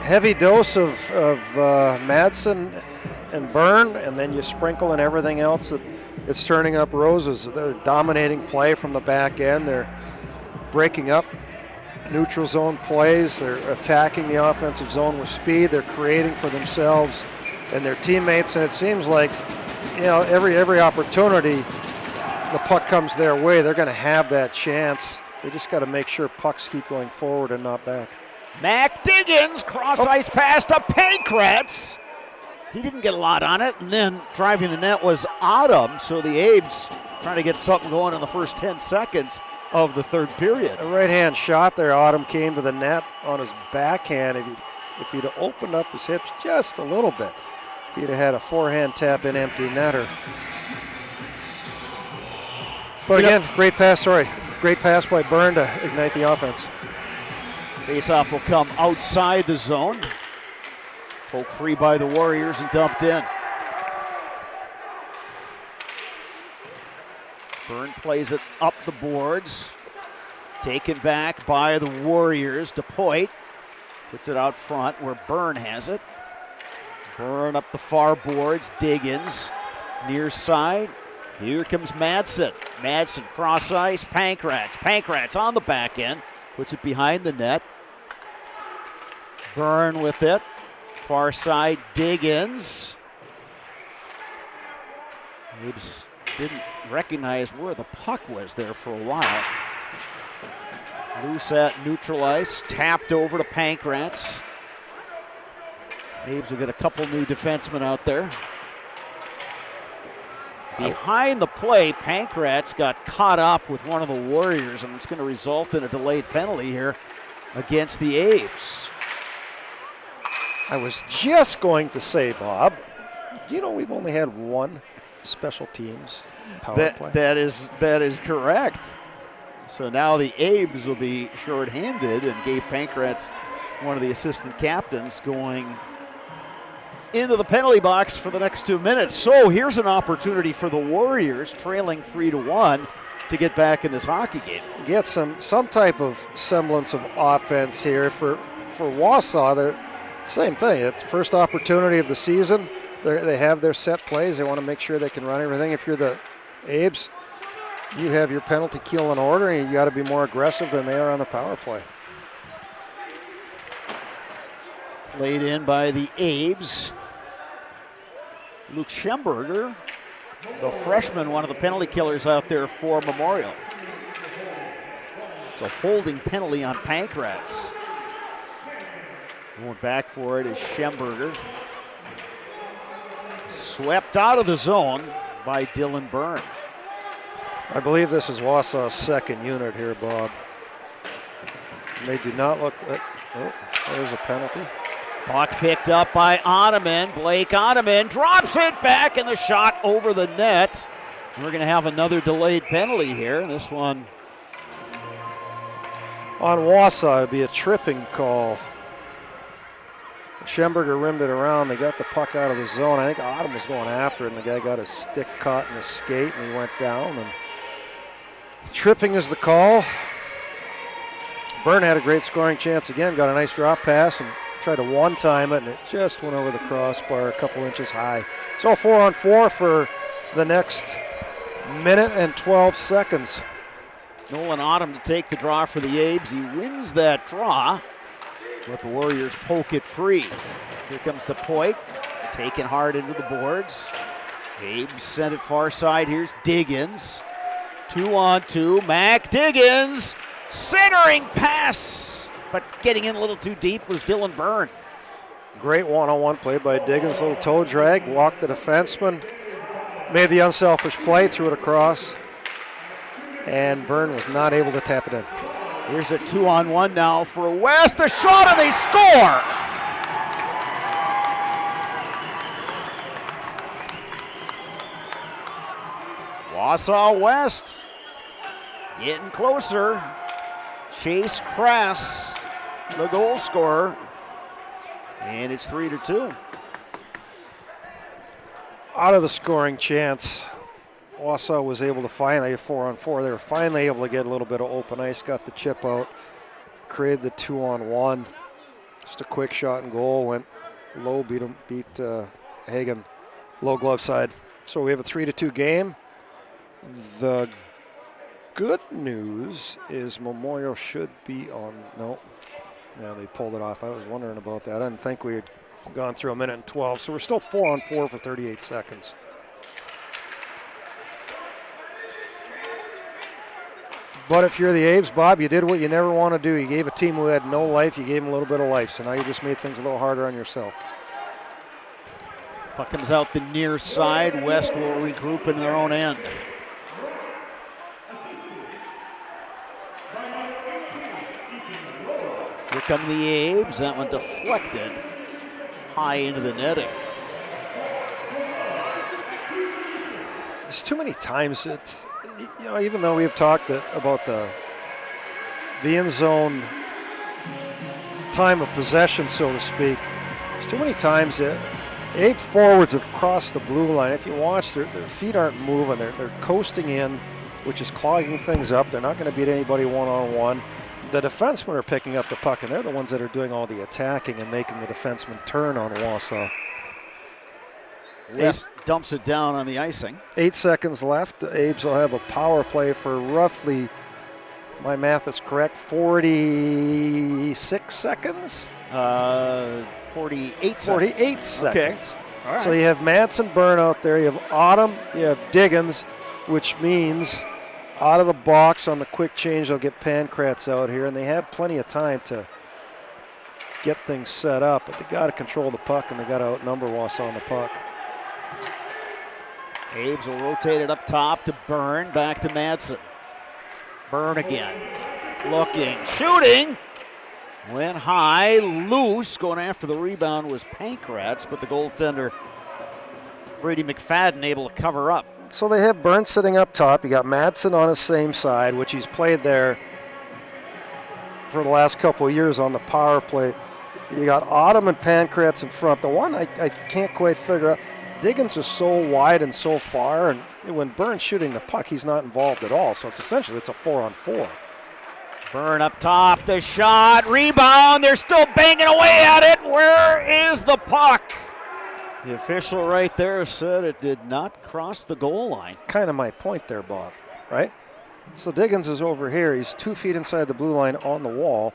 Heavy dose of Madsen and Byrne, and then you sprinkle in everything else. It's turning up roses. They're dominating play from the back end. They're breaking up neutral zone plays. They're attacking the offensive zone with speed. They're creating for themselves and their teammates, and it seems like, you know, every opportunity the puck comes their way, they're going to have that chance. They just got to make sure pucks keep going forward and not back. Mac Diggins, cross-ice pass to Pankratz. He didn't get a lot on it, and then driving the net was Autumn, so the Abes trying to get something going in the first 10 seconds of the third period. A right-hand shot there. Autumn came to the net on his backhand. If he'd have opened up his hips just a little bit, he'd have had a forehand tap in empty netter. But again, great pass by Byrne to ignite the offense. Faceoff will come outside the zone. Poked free by the Warriors and dumped in. Byrne plays it up the boards. Taken back by the Warriors. DePoit puts it out front where Byrne has it. Byrne up the far boards. Diggins near side. Here comes Madsen. Madsen cross ice. Pankratz on the back end. Puts it behind the net. Byrne with it. Far side, Diggins. Abe's didn't recognize where the puck was there for a while. Loose at neutral ice, tapped over to Pankratz. Abe's will get a couple new defensemen out there. Behind the play, Pankratz got caught up with one of the Warriors, and it's going to result in a delayed penalty here against the Abes. I was just going to say, Bob, do you know we've only had one special teams power play? That is correct. So now the Abes will be shorthanded, and Gabe Pankratz, one of the assistant captains, going into the penalty box for the next 2 minutes. So here's an opportunity for the Warriors, trailing 3-1, to get back in this hockey game. Get some type of semblance of offense here for Wausau. They're same thing. It's the first opportunity of the season. They have their set plays. They want to make sure they can run everything. If you're the Abes, you have your penalty kill in order, and you got to be more aggressive than they are on the power play. Played in by the Abes. Luke Schemberger, the freshman, one of the penalty killers out there for Memorial. It's a holding penalty on Pankratz. Going back for it is Schemberger. Swept out of the zone by Dylan Byrne. I believe this is Wausau's second unit here, Bob. They do not look at, there's a penalty. Puck picked up by Ottoman. Blake Ottoman drops it back, and the shot over the net. We're going to have another delayed penalty here. This one on Wausau, it'd be a tripping call. Schemberger rimmed it around. They got the puck out of the zone. I think Autumn was going after it, and the guy got his stick caught in his skate, and he went down. And Tripping is the call. Byrne had a great scoring chance again, got a nice drop pass and tried to one-time it, and it just went over the crossbar a couple inches high. So 4-on-4 for the next minute and 12 seconds. Nolan Autumn to take the draw for the Abes. He wins that draw. Let the Warriors poke it free. Here comes the Poik, taken hard into the boards. Abes sent it far side. Here's Diggins. 2-on-2. Mac Diggins. Centering pass. But getting in a little too deep was Dylan Byrne. Great one-on-one play by Diggins. Little toe drag. Walked the defenseman. Made the unselfish play. Threw it across. And Byrne was not able to tap it in. Here's a 2-on-1 now for West. A shot and they score! Wausau West getting closer. Chase Crass, the goal scorer. And it's 3-2. Out of the scoring chance, Wausau was able to finally, 4-on-4, they were finally able to get a little bit of open ice, got the chip out, created the 2-on-1. Just a quick shot and goal, went low, beat Hagen, low glove side. So we have a 3-2 game. The good news is Memorial should be on, no, yeah, they pulled it off. I was wondering about that. I didn't think we had gone through a minute and 12, so we're still 4-on-4 for 38 seconds. But if you're the Abes, Bob, you did what you never want to do. You gave a team who had no life, you gave them a little bit of life. So now you just made things a little harder on yourself. Puck comes out the near side. West will regroup in their own end. Here come the Abes. That one deflected high into the netting. There's too many times that, you know, even though we've talked about the end zone time of possession, so to speak, there's too many times that 8 forwards have crossed the blue line. If you watch, their feet aren't moving. They're coasting in, which is clogging things up. They're not going to beat anybody one-on-one. The defensemen are picking up the puck, and they're the ones that are doing all the attacking and making the defensemen turn on Wausau. West dumps it down on the icing. 8 seconds left. The Abes will have a power play for roughly, my math is correct, 46 seconds? 48 seconds. 48 seconds. Okay. All right. So you have Madsen, Byrne out there. You have Autumn. You have Diggins, which means out of the box on the quick change, they'll get Pankratz out here, and they have plenty of time to get things set up, but they got to control the puck, and they got to outnumber Wausau on the puck. Abes will rotate it up top to Byrne, back to Madsen. Byrne again. Looking, shooting. Went high, loose. Going after the rebound was Pankratz, but the goaltender, Brady McFadden, able to cover up. So they have Byrne sitting up top. You got Madsen on his same side, which he's played there for the last couple of years on the power play. You got Autumn and Pankratz in front. The one I can't quite figure out, Diggins is so wide and so far, and when Byrne's shooting the puck, he's not involved at all. So it's essentially, it's a 4-on-4. Byrne up top, the shot, rebound. They're still banging away at it. Where is the puck? The official right there said it did not cross the goal line. Kind of my point there, Bob, right? So Diggins is over here. He's 2 feet inside the blue line on the wall.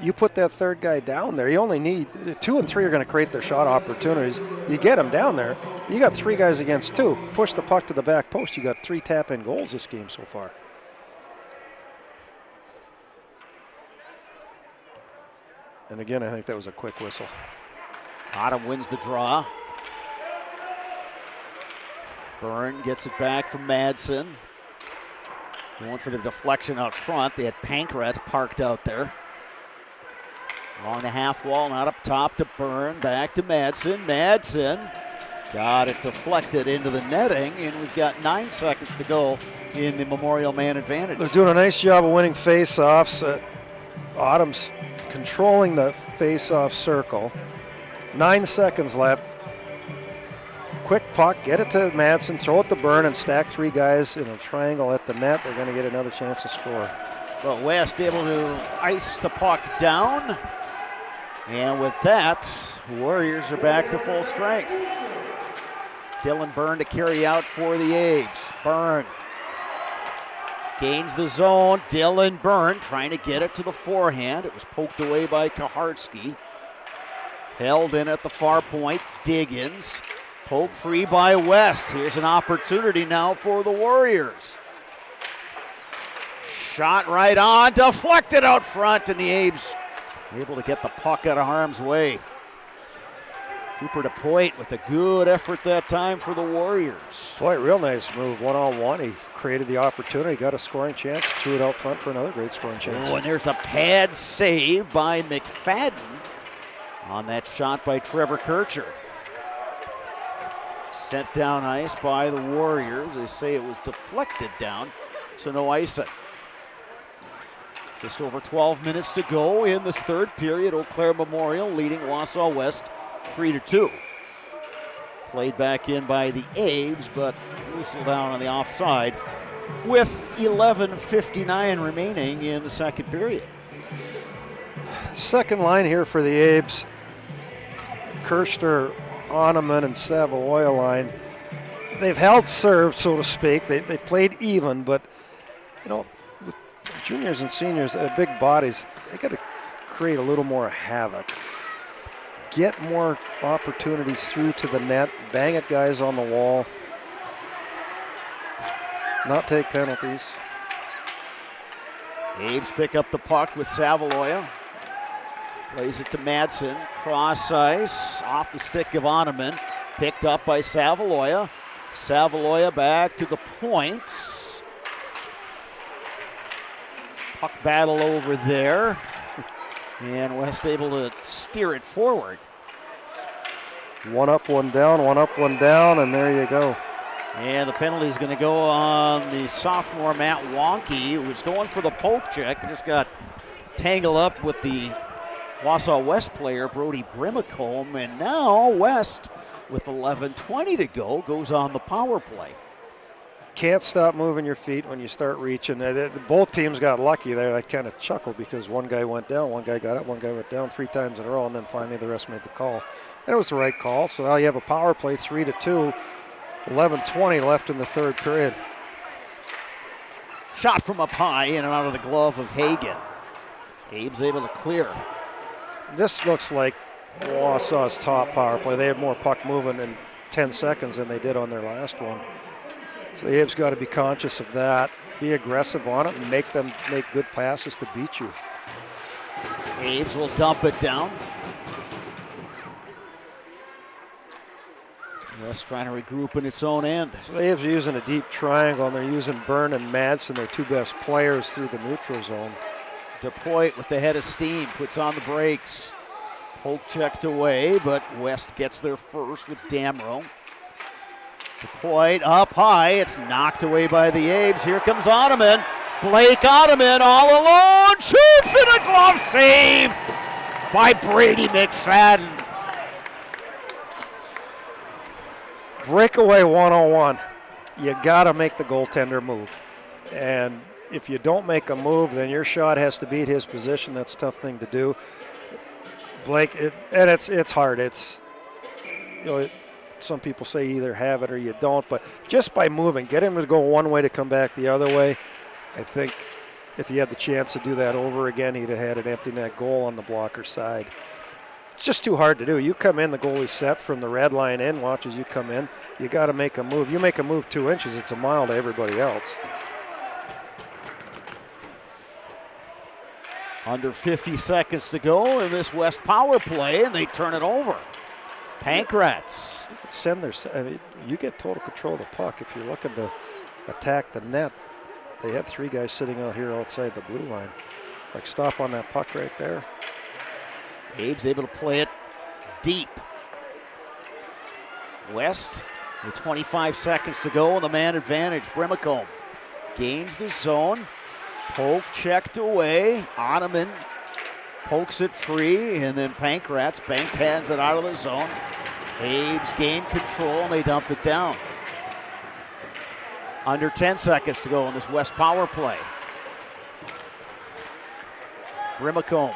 You put that third guy down there. You only need 2 and 3 are going to create their shot opportunities. You get him down there. You got 3 guys against 2. Push the puck to the back post. You got 3 tap-in goals this game so far. And again, I think that was a quick whistle. Autumn wins the draw. Byrne gets it back from Madsen. Going for the deflection out front. They had Pankratz parked out there. Along the half wall, not up top to Byrne. Back to Madsen. Madsen got it deflected into the netting, and we've got 9 seconds to go in the Memorial man advantage. They're doing a nice job of winning face-offs. Autumn's controlling the face-off circle. 9 seconds left. quick puck, get it to Madsen, throw it to Byrne, and stack 3 guys in a triangle at the net. They're going to get another chance to score. But West able to ice the puck down. And with that, Warriors are back to full strength. Dylan Byrne to carry out for the Abes. Byrne gains the zone. Dylan Byrne trying to get it to the forehand. It was poked away by Kaharski. Held in at the far point. Diggins. Poke free by West. Here's an opportunity now for the Warriors. Shot right on. Deflected out front, and the Abes able to get the puck out of harm's way. Cooper DePoit with a good effort that time for the Warriors. Boy, real nice move, one-on-one. He created the opportunity, got a scoring chance, threw it out front for another great scoring chance. Oh, and there's a pad save by McFadden on that shot by Trevor Kircher. Sent down ice by the Warriors. They say it was deflected down, so no icing. Just over 12 minutes to go in this third period. Eau Claire Memorial leading Wausau West 3-2. Played back in by the Abes, but whistled down on the offside with 11:59 remaining in the second period. Second line here for the Abes. Kirster, Oneman, and Savoy line. They've held serve, so to speak. They played even, but, you know, juniors and seniors, big bodies, they got to create a little more havoc. Get more opportunities through to the net, bang at guys on the wall, not take penalties. Abes pick up the puck with Savaloya. Plays it to Madsen, cross ice, off the stick of Oneman, picked up by Savaloya. Savaloya back to the point. Puck battle over there, and West able to steer it forward. One up, one down, and there you go. And the penalty is going to go on the sophomore Matt Wonky, who was going for the poke check. Just got tangled up with the Wausau West player, Brody Brimacombe, and now West, with 11:20 to go, goes on the power play. Can't stop moving your feet when you start reaching. Both teams got lucky there. I kind of chuckled because one guy went down, one guy got up, one guy went down 3 times in a row, and then finally the rest made the call. And it was the right call, so now you have a power play, 3-2, 11:20 left in the third period. Shot from up high, in and out of the glove of Hagen. Abe's able to clear. This looks like Wausau's top power play. They have more puck movement in 10 seconds than they did on their last one. So the Abe's got to be conscious of that, be aggressive on it, and make them make good passes to beat you. Abe's will dump it down. West trying to regroup in its own end. So the Abe's using a deep triangle, and they're using Byrne and Madsen, their 2 best players, through the neutral zone. DePoit with the head of steam, puts on the brakes. Poke checked away, but West gets there first with Damrow. DePoit up high, it's knocked away by the Abes. Here comes Oneman. Blake Oneman all alone, shoots, and a glove save by Brady McFadden. Breakaway one-on-one. You got to make the goaltender move. And if you don't make a move, then your shot has to beat his position. That's a tough thing to do. Blake, it's hard. It's, you know, some people say you either have it or you don't, but just by moving, get him to go one way to come back the other way. I think if he had the chance to do that over again, he'd have had an empty net goal on the blocker side. It's just too hard to do. You come in, the goalie's set from the red line in, watch as you come in. You got to make a move. You make a move 2 inches, it's a mile to everybody else. Under 50 seconds to go in this West power play, and they turn it over. Pankrats. You could send their, I mean, you get total control of the puck if you're looking to attack the net. They have 3 guys sitting out here outside the blue line. Like, stop on that puck right there. Abe's able to play it deep. West with 25 seconds to go and the man advantage. Brimacombe gains the zone. Poke checked away. Oneman pokes it free, and then Pankrats bankhands it out of the zone. Abe's gain control, and they dump it down. Under 10 seconds to go in this West power play. Grimacombe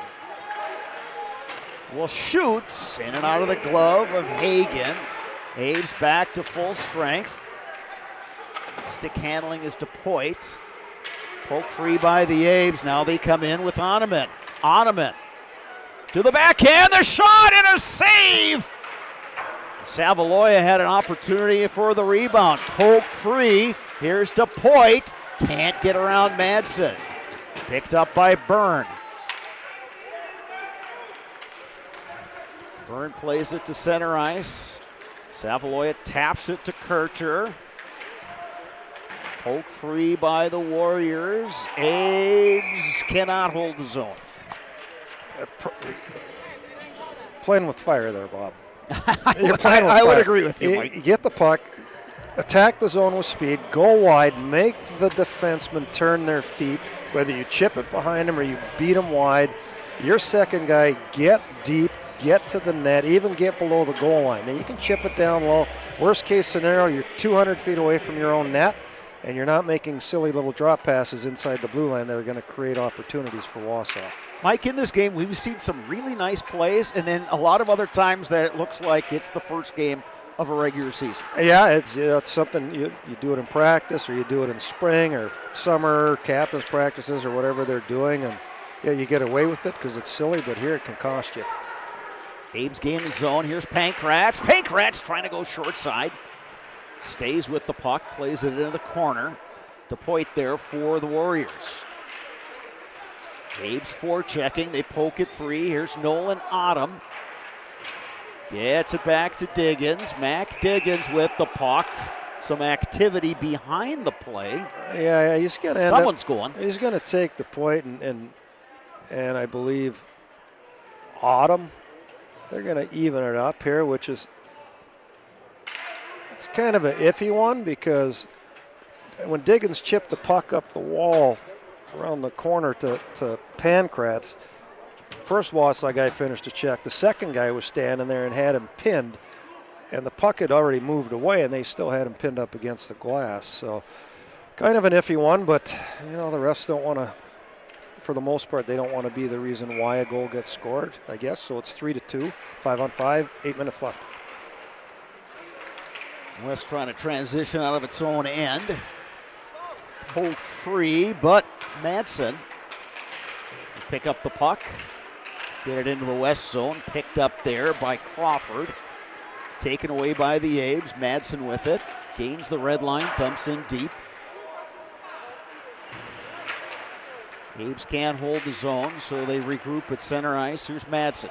will shoot in and out of the glove of Hagen. Abe's back to full strength. Stick handling is DePoit. Poke free by the Abes. Now they come in with Oneman. Oneman to the backhand. The shot and a save. Savaloya had an opportunity for the rebound. Poke free. Here's DePoit. Can't get around Madsen. Picked up by Byrne. Byrne plays it to center ice. Savaloya taps it to Kircher. Poke free by the Warriors. Abe's cannot hold the zone. Playing with fire there, Bob. I would agree with you, Mike. You get the puck, attack the zone with speed, go wide, make the defensemen turn their feet, whether you chip it behind them or you beat them wide. Your second guy, get deep, get to the net, even get below the goal line. Then you can chip it down low. Worst case scenario, you're 200 feet away from your own net, and you're not making silly little drop passes inside the blue line that are going to create opportunities for Wausau. Mike, in this game, we've seen some really nice plays, and then a lot of other times that it looks like it's the first game of a regular season. Yeah, it's something you do it in practice, or you do it in spring or summer, captain's practices, or whatever they're doing, and yeah, you get away with it because it's silly, but here it can cost you. Abe's gain the zone. Here's Pankratz. Pankratz trying to go short side. Stays with the puck, plays it into the corner. DePoit there for the Warriors. Abe's forechecking. They poke it free. Here's Nolan Autumn. Gets it back to Diggins. Mac Diggins with the puck. Some activity behind the play. Yeah, he's going to Someone's going. He's going to take the point, and I believe Autumn. They're going to even it up here, which is it's kind of an iffy one because when Diggins chipped the puck up the wall around the corner to Pankratz, first Wausau guy finished a check. The second guy was standing there and had him pinned, and the puck had already moved away, and they still had him pinned up against the glass. So kind of an iffy one, but the refs don't want to, for the most part, they don't want to be the reason why a goal gets scored, I guess. So it's 3-2, 5-on-5, 8 minutes left. West trying to transition out of its own end. Poke free, but Madsen will pick up the puck. Get it into the West zone. Picked up there by Crawford. Taken away by the Abes. Madsen with it. Gains the red line. Dumps in deep. Abes can't hold the zone, so they regroup at center ice. Here's Madsen.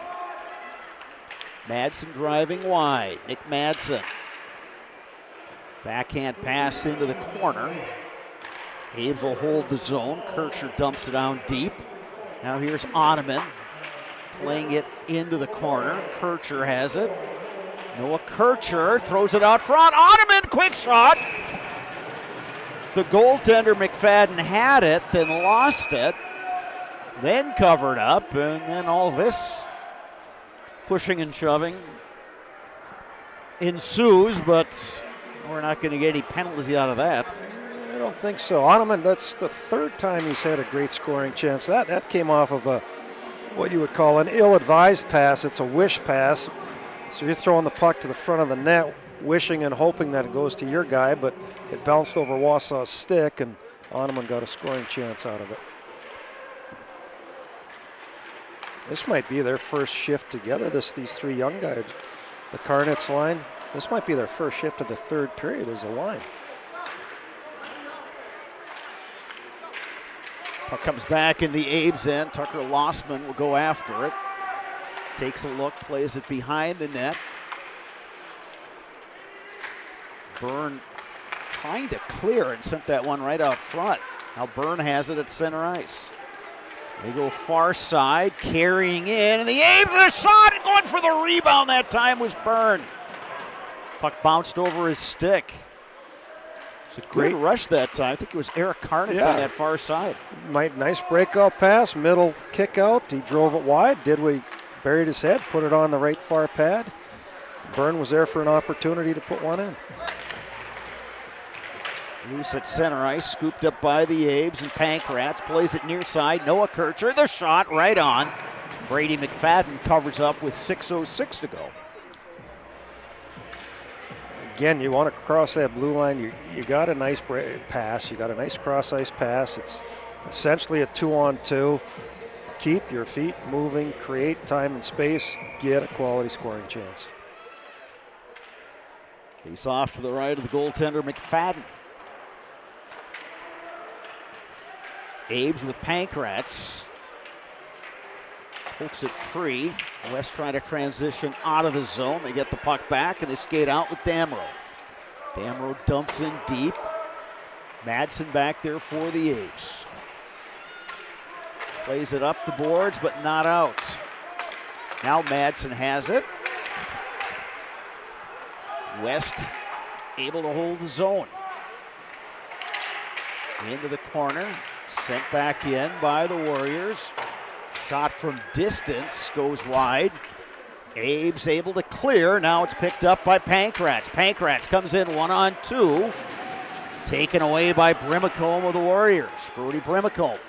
Madsen driving wide. Nick Madsen. Backhand pass into the corner. Abes will hold the zone. Kircher dumps it down deep. Now here's Oneman playing it into the corner. Kircher has it. Noah Kircher throws it out front. Oneman, quick shot. The goaltender McFadden had it, then lost it, then covered up, and then all this pushing and shoving ensues, but we're not going to get any penalties out of that. I don't think so. Oneman, that's the third time he's had a great scoring chance. That came off of what you would call an ill-advised pass. It's a wish pass. So you're throwing the puck to the front of the net, wishing and hoping that it goes to your guy, but it bounced over Wausau's stick, and Oneman got a scoring chance out of it. This might be their first shift together, these three young guys. The Carnets line, this might be their first shift of the third period as a line. Puck comes back in the Abes end. Tucker Lossman will go after it. Takes a look, plays it behind the net. Byrne trying to clear and sent that one right out front. Now Byrne has it at center ice. They go far side, carrying in, and the Abes a shot, and going for the rebound that time was Byrne. Puck bounced over his stick. It's a great rush that time. I think it was Eric Karnitz on that far side. Nice breakout pass, middle kick out. He drove it wide, did what he buried his head, put it on the right far pad. Byrne was there for an opportunity to put one in. Loose at center ice, scooped up by the Abes, and Pankratz plays it near side. Noah Kircher, the shot right on. Brady McFadden covers up with 6:06 to go. Again, you want to cross that blue line. You got a nice pass. You got a nice cross-ice pass. It's essentially a 2-on-2. Keep your feet moving, create time and space, get a quality scoring chance. Face off to the right of the goaltender, McFadden. Abes with Pankratz. Pokes it free. West trying to transition out of the zone. They get the puck back and they skate out with Damrow. Damrow dumps in deep. Madsen back there for the Abes. Plays it up the boards, but not out. Now Madsen has it. West able to hold the zone. Into the corner. Sent back in by the Warriors. Shot from distance goes wide. Abe's able to clear. Now it's picked up by Pankratz. Pankratz comes in 1-on-2. Taken away by Brimacombe of the Warriors. Brody Brimacombe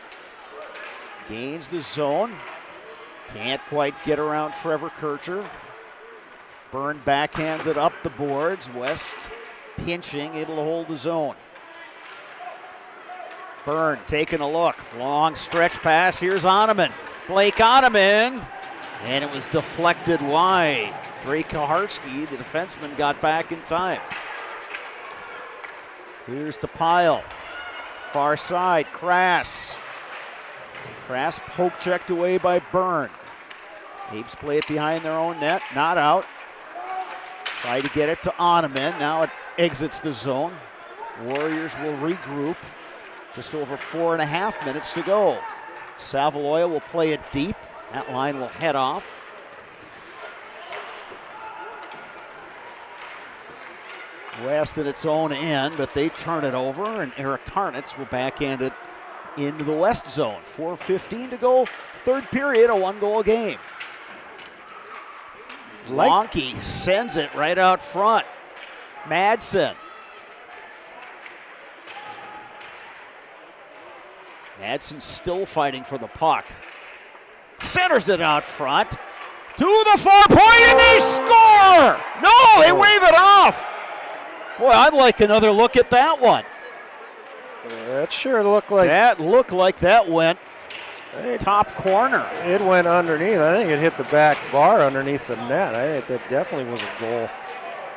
gains the zone. Can't quite get around Trevor Kircher. Byrne backhands it up the boards. West pinching, able to hold the zone. Byrne taking a look. Long stretch pass. Here's Oneman. Blake Oneman. And it was deflected wide. Drake Kaharski, the defenseman, got back in time. Here's the pile. Far side. Crass. Crass poke checked away by Byrne. Abes play it behind their own net. Not out. Try to get it to Oneman. Now it exits the zone. Warriors will regroup. Just over 4.5 minutes to go. Savaloya will play it deep. That line will head off. West in its own end, but they turn it over, and Eric Karnitz will backhand it into the West zone. 4:15 to go, third period, a 1-goal game. Lonke sends it right out front. Madsen. Madsen still fighting for the puck. Centers it out front. To the far point, and they score! No, they wave it off. Boy, I'd like another look at that one. That sure looked like... That looked like that went top corner. It went underneath. I think it hit the back bar underneath the net. I think that definitely was a goal.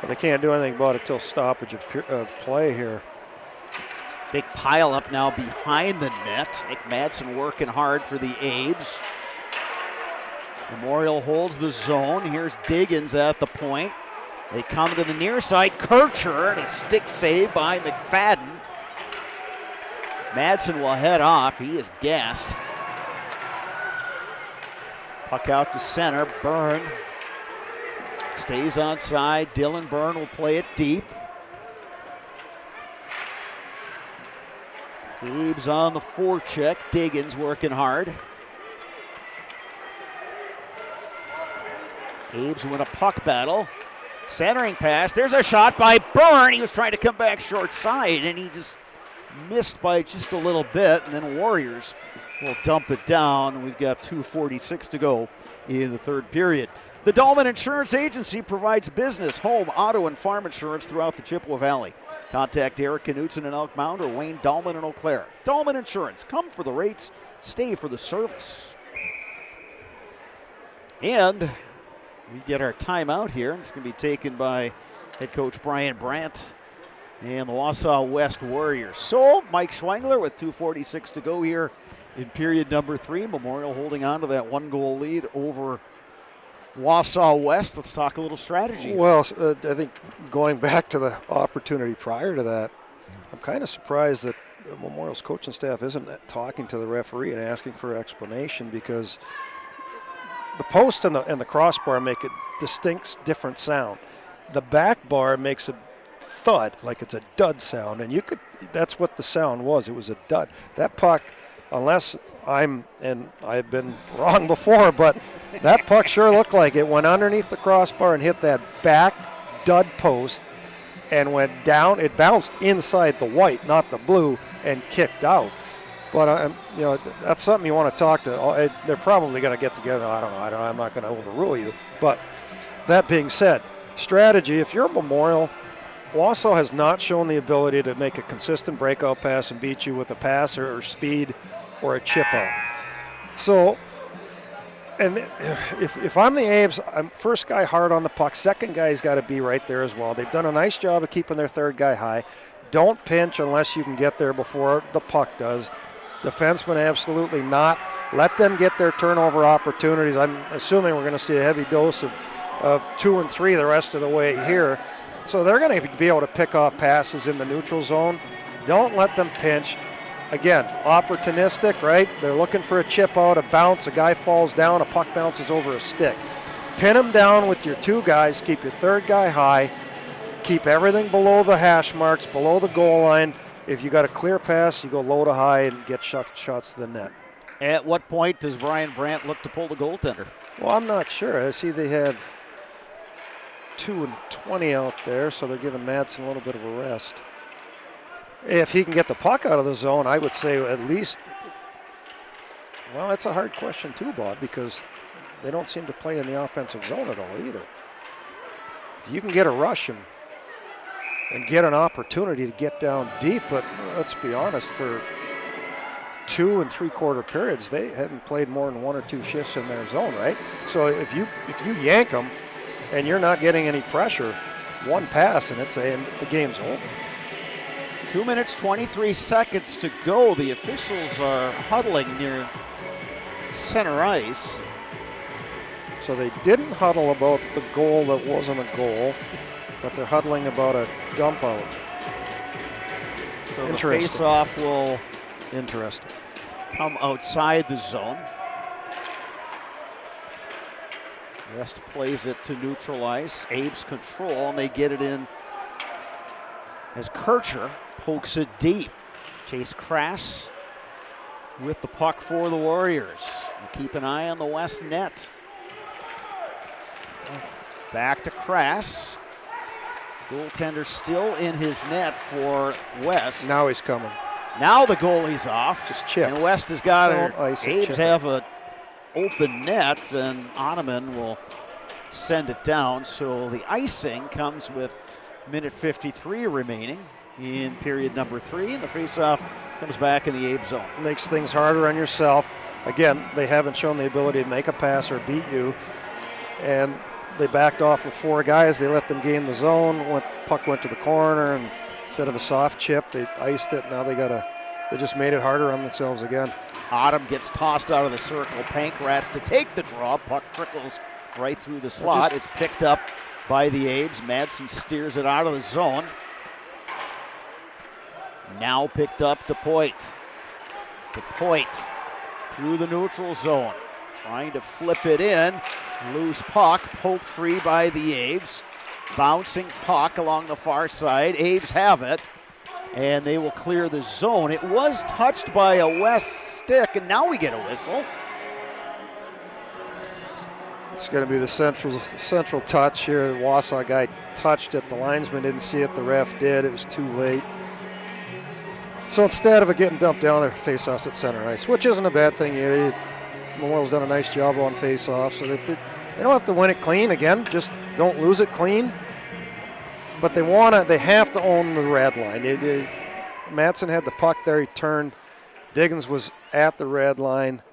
But they can't do anything about it till stoppage of play here. Big pile up now behind the net. Nick Madsen working hard for the Abes. Memorial holds the zone. Here's Diggins at the point. They come to the near side. Kircher and a stick save by McFadden. Madsen will head off. He is gassed. Puck out to center. Byrne stays on side. Dylan Byrne will play it deep. Abes on the forecheck. Diggins working hard. Abes win a puck battle. Centering pass. There's a shot by Byrne. He was trying to come back short side, and he just missed by just a little bit. And then Warriors will dump it down. We've got 2:46 to go in the third period. The Dahlman Insurance Agency provides business, home, auto, and farm insurance throughout the Chippewa Valley. Contact Eric Knutson in Elk Mound or Wayne Dahlman in Eau Claire. Dahlman Insurance. Come for the rates. Stay for the service. And we get our timeout here. It's going to be taken by head coach Brian Brandt and the Wausau West Warriors. So Mike Schwengler with 2:46 to go here in period number 3. Memorial holding on to that 1-goal lead over Wausau West. Let's talk a little strategy. Well, I think going back to the opportunity prior to that, I'm kind of surprised that Memorial's coaching staff isn't talking to the referee and asking for explanation, because the post and the crossbar make a distinct different sound. The back bar makes a thud, like it's a dud sound, and that's what the sound was. It was a dud. That puck unless I've been wrong before, but that puck sure looked like it went underneath the crossbar and hit that back dud post and went down. It bounced inside the white, not the blue, and kicked out. But that's something you want to talk to. They're probably going to get together. I don't know. I'm not going to overrule you. But that being said, strategy. If you're Memorial, Wausau has not shown the ability to make a consistent breakout pass and beat you with a pass or speed or a chip out. So, and if I'm the Aves, I'm first guy hard on the puck. Second guy's got to be right there as well. They've done a nice job of keeping their third guy high. Don't pinch unless you can get there before the puck does. Defensemen, absolutely not. Let them get their turnover opportunities. I'm assuming we're going to see a heavy dose of 2 and 3 the rest of the way here. So they're going to be able to pick off passes in the neutral zone. Don't let them pinch. Again, opportunistic, right? They're looking for a chip out, a bounce, a guy falls down, a puck bounces over a stick. Pin them down with your 2 guys, keep your third guy high, keep everything below the hash marks, below the goal line. If you got a clear pass, you go low to high and get shots to the net. At what point does Brian Brandt look to pull the goaltender? Well, I'm not sure. I see they have 2 and 20 out there, so they're giving Madsen a little bit of a rest. If he can get the puck out of the zone, I would say at least, well, that's a hard question too, Bob, because they don't seem to play in the offensive zone at all either. If you can get a rush and get an opportunity to get down deep, but let's be honest, for 2 3/4 periods, they haven't played more than 1 or 2 shifts in their zone, right? So if you yank them and you're not getting any pressure, one pass and the game's over. 2 minutes, 23 seconds to go. The officials are huddling near center ice. So they didn't huddle about the goal that wasn't a goal, but they're huddling about a dump out. So the face-off will come outside the zone. West plays it to neutral ice. Abe's control, and they get it in as Kircher pokes it deep. Chase Crass with the puck for the Warriors. And keep an eye on the West net. Back to Crass. Goaltender still in his net for West. Now he's coming. Now the goalie's off. Just chip. And West has got it. Aves have an open net, and Oneman will send it down. So the icing comes with minute 53 remaining in period number 3, and the faceoff comes back in the Abe zone. Makes things harder on yourself. Again, they haven't shown the ability to make a pass or beat you, and they backed off with 4 guys. They let them gain the zone. Puck went to the corner, and instead of a soft chip, they iced it. Now they just made it harder on themselves again. Autumn gets tossed out of the circle. Pankratz to take the draw. Puck trickles right through the slot. It's picked up by the Abes. Madsen steers it out of the zone. Now picked up to Point. Through the neutral zone. Trying to flip it in. Loose puck, poked free by the Abes. Bouncing puck along the far side. Abes have it, and they will clear the zone. It was touched by a West stick, and now we get a whistle. It's going to be the central touch here. The Wausau guy touched it. The linesman didn't see it. The ref did. It was too late. So instead of it getting dumped down, their face-offs at center ice, which isn't a bad thing either. Memorial's done a nice job on face-offs, so they don't have to win it clean again. Just don't lose it clean. But they have to own the red line. Madsen had the puck there. He turned. Diggins was at the red line,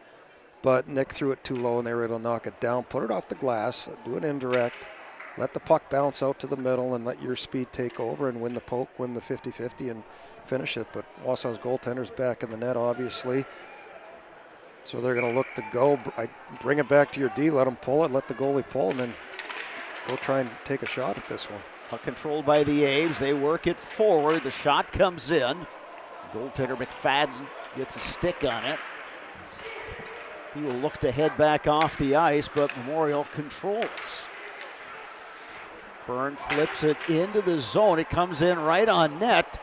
but Nick threw it too low, and they were able to knock it down. Put it off the glass. Do it indirect. Let the puck bounce out to the middle and let your speed take over and win the poke, win the 50-50, and finish it. But Wausau's goaltender's back in the net, obviously. So they're going to look to go. Bring it back to your D, let them pull it, let the goalie pull, and then go try and take a shot at this one. Puck controlled by the Aves. They work it forward. The shot comes in. Goaltender McFadden gets a stick on it. He will look to head back off the ice, but Memorial controls. Byrne flips it into the zone. It comes in right on net.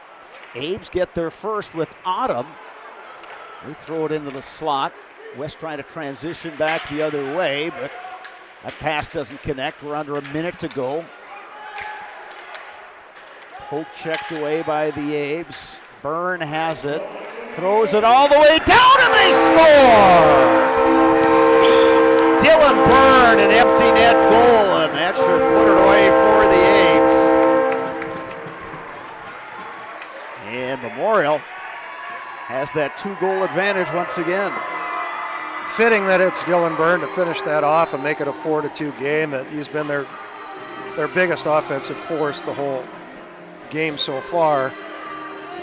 Aves get there first with Autumn. They throw it into the slot. West trying to transition back the other way, but that pass doesn't connect. We're under a minute to go. Poke checked away by the Abes. Byrne has it. Throws it all the way down, and they score! Dylan Byrne, an empty net goal, and that should put it away for the Abes. And Memorial has that 2-goal advantage once again. Fitting that it's Dylan Byrne to finish that off and make it a 4-2 game. He's been their biggest offensive force the whole game so far.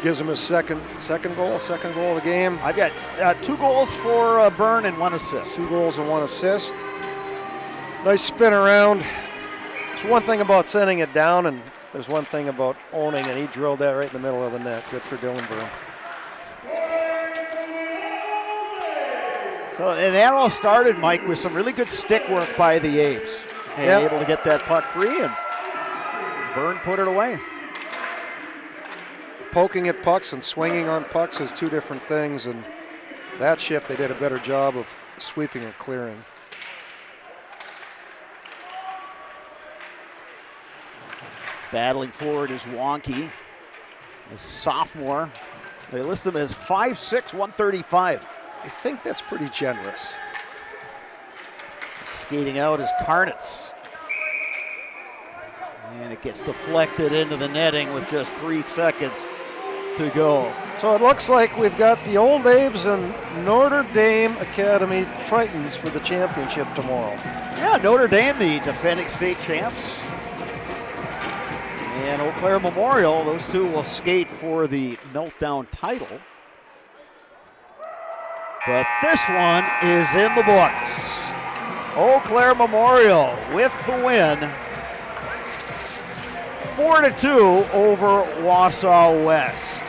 Gives him his second goal of the game. I've got 2 goals for Byrne and 1 assist. 2 goals and 1 assist. Nice spin around. There's one thing about sending it down, and there's one thing about owning, and he drilled that right in the middle of the net. Good for Dylan Byrne. So, and that all started, Mike, with some really good stick work by the Abes. And able to get that puck free, and Byrne put it away. Poking at pucks and swinging on pucks is 2 different things, and that shift they did a better job of sweeping and clearing. Battling forward is Wonky, a sophomore. They list him as 5'6", 135. I think that's pretty generous. Skating out is Karnitz. And it gets deflected into the netting with just 3 seconds to go. So it looks like we've got the Old Abes and Notre Dame Academy Tritons for the championship tomorrow. Yeah, Notre Dame, the defending state champs. And Eau Claire Memorial, those two will skate for the Meltdown title. But this one is in the books. Eau Claire Memorial with the win. 4-2 over Wausau West.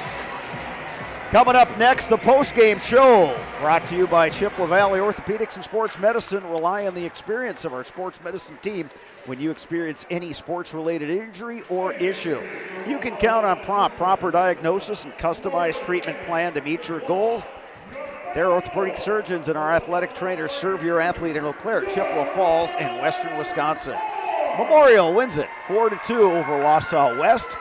Coming up next, the post-game show, brought to you by Chippewa Valley Orthopedics and Sports Medicine. Rely on the experience of our sports medicine team when you experience any sports-related injury or issue. You can count on proper diagnosis and customized treatment plan to meet your goals. Their orthopedic surgeons and our athletic trainers serve your athlete in Eau Claire, Chippewa Falls, and western Wisconsin. Memorial wins it 4-2 over Wausau West.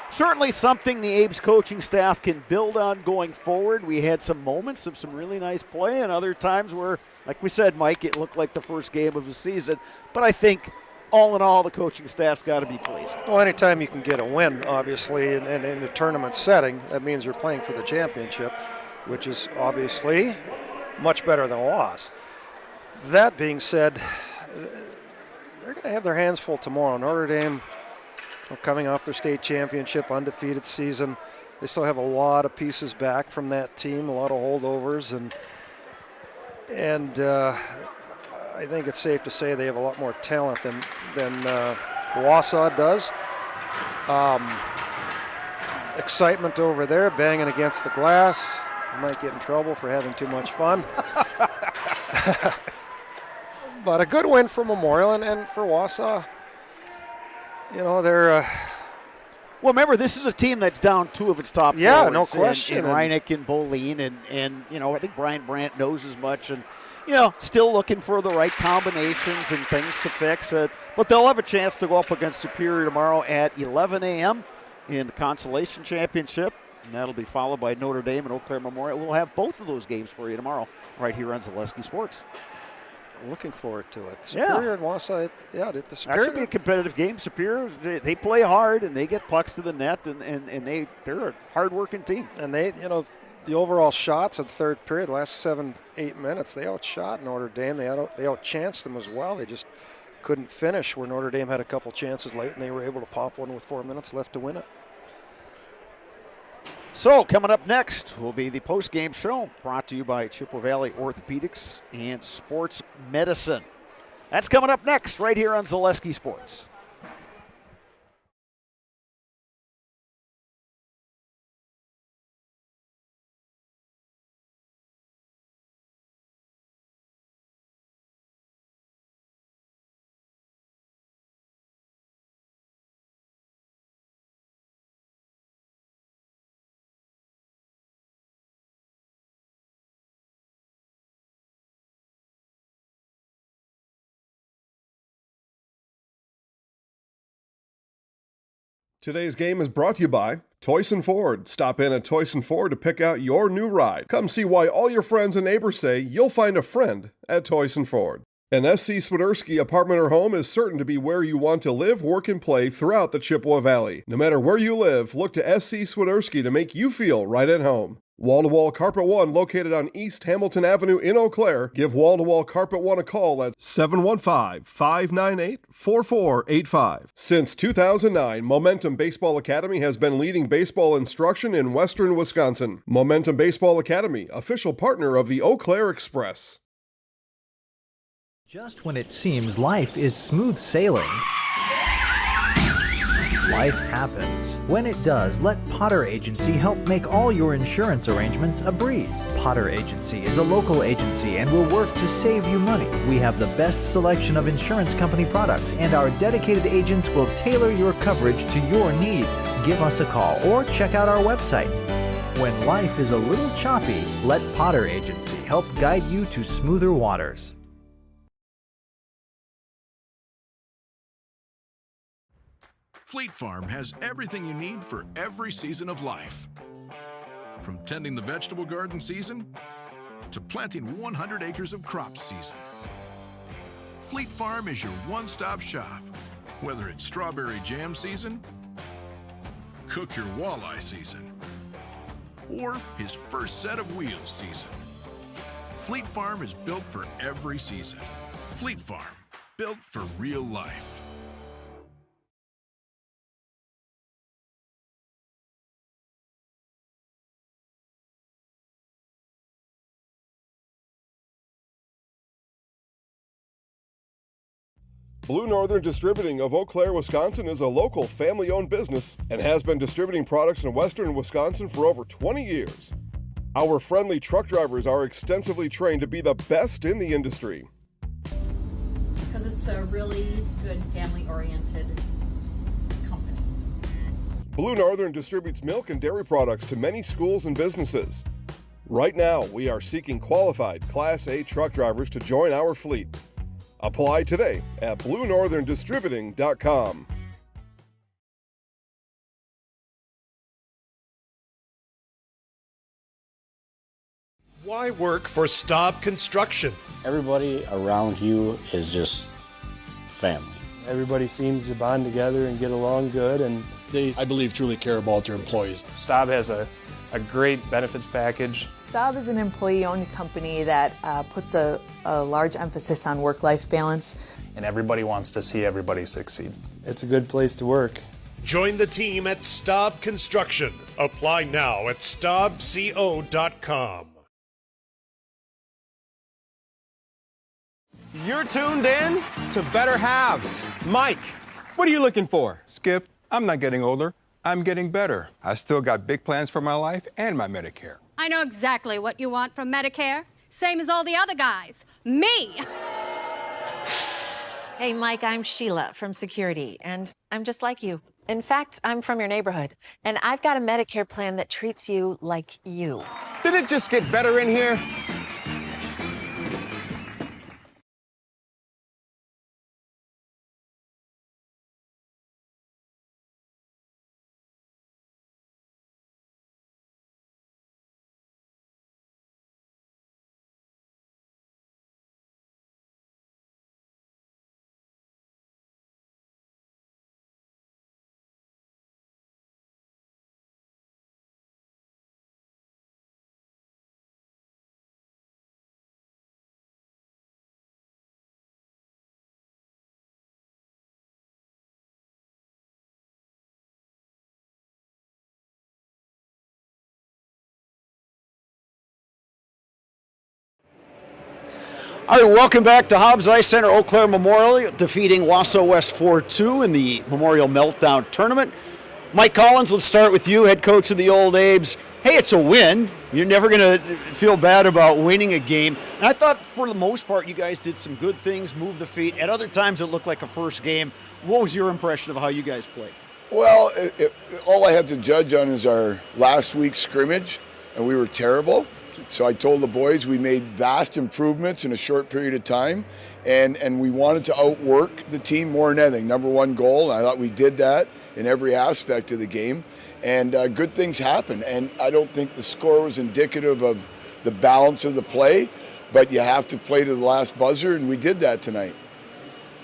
Certainly something the Abes coaching staff can build on going forward. We had some moments of some really nice play and other times where, like we said, Mike, it looked like the first game of the season. But I think, all in all, the coaching staff's got to be pleased. Well, anytime you can get a win, obviously, in a tournament setting, that means you're playing for the championship, which is obviously much better than a loss. That being said, they're going to have their hands full tomorrow. Notre Dame, coming off their state championship, undefeated season. They still have a lot of pieces back from that team, a lot of holdovers, and I think it's safe to say they have a lot more talent than Wausau does. Excitement over there, banging against the glass. I might get in trouble for having too much fun. But a good win for Memorial and for Wausau. You know, they're... well, remember, this is a team that's down 2 of its top yeah, forwards. no question. In Reineck and Boleen, and you know, I think Brian Brandt knows as much, and, you know, still looking for the right combinations and things to fix. But they'll have a chance to go up against Superior tomorrow at 11 a.m. in the Consolation Championship, and that'll be followed by Notre Dame and Eau Claire Memorial. We'll have both of those games for you tomorrow right here on Zaleski Sports. Looking forward to it. Superior and Wausau, the Superior. That should be a competitive game. Superior, they play hard and they get pucks to the net, and they're a hard-working team. And they, you know, the overall shots in the third period, last 7-8 minutes, they outshot Notre Dame. They outchanced them as well. They just couldn't finish, where Notre Dame had a couple chances late, and they were able to pop one with 4 minutes left to win it. So, coming up next will be the post-game show, brought to you by Chippewa Valley Orthopedics and Sports Medicine. That's coming up next right here on Zaleski Sports. Today's game is brought to you by Toyson Ford. Stop in at Toyson Ford to pick out your new ride. Come see why all your friends and neighbors say you'll find a friend at Toyson Ford. An SC Swiderski apartment or home is certain to be where you want to live, work, and play throughout the Chippewa Valley. No matter where you live, look to SC Swiderski to make you feel right at home. Wall-to-Wall Carpet One, located on East Hamilton Avenue in Eau Claire. Give Wall-to-Wall Carpet One a call at 715-598-4485. Since 2009, Momentum Baseball Academy has been leading baseball instruction in western Wisconsin. Momentum Baseball Academy, official partner of the Eau Claire Express. Just when it seems life is smooth sailing, life happens. When it does, let Potter Agency help make all your insurance arrangements a breeze. Potter Agency is a local agency and will work to save you money. We have the best selection of insurance company products, and our dedicated agents will tailor your coverage to your needs. Give us a call or check out our website. When life is a little choppy, let Potter Agency help guide you to smoother waters. Fleet Farm has everything you need for every season of life. From tending the vegetable garden season to planting 100 acres of crops season. Fleet Farm is your one-stop shop. Whether it's strawberry jam season, cook your walleye season, or his first set of wheels season. Fleet Farm is built for every season. Fleet Farm, built for real life. Blue Northern Distributing of Eau Claire, Wisconsin is a local family-owned business and has been distributing products in western Wisconsin for over 20 years. Our friendly truck drivers are extensively trained to be the best in the industry. Because it's a really good family-oriented company. Blue Northern distributes milk and dairy products to many schools and businesses. Right now, we are seeking qualified Class A truck drivers to join our fleet. Apply today at BlueNorthernDistributing.com. Why work for Staub Construction? Everybody around you is just family. Everybody seems to bond together and get along good, and They, I believe, truly care about their employees. Staub has a great benefits package. Staub is an employee-owned company that puts a large emphasis on work-life balance. And everybody wants to see everybody succeed. it's a good place to work. Join the team at Staub Construction. Apply now at StaubCO.com. You're tuned in to Better Halves. Mike, what are you looking for? Skip, I'm not getting older. I'm getting better. I still got big plans for my life and my Medicare. I know exactly what you want from Medicare. Same as all the other guys. Me! Hey, Mike, I'm Sheila from Security, and I'm just like you. In fact, I'm from your neighborhood, and I've got a Medicare plan that treats you like you. Did it just get better in here? All right, welcome back to Hobbs Ice Center. Eau Claire Memorial defeating Wausau West 4-2 in the Memorial Meltdown Tournament. Mike Collins, let's start with you, head coach of the Old Abes. Hey, it's a win. You're never going to feel bad about winning a game. And I thought for the most part you guys did some good things, moved the feet. At other times it looked like a first game. What was your impression of how you guys played? Well, all I had to judge on is our last week's scrimmage, and we were terrible. So I told the boys we made vast improvements in a short period of time, and we wanted to outwork the team more than anything. Number one goal, and I thought we did that. in every aspect of the game, and good things happen. And I don't think the score was indicative of the balance of the play, but you have to play to the last buzzer, and we did that tonight.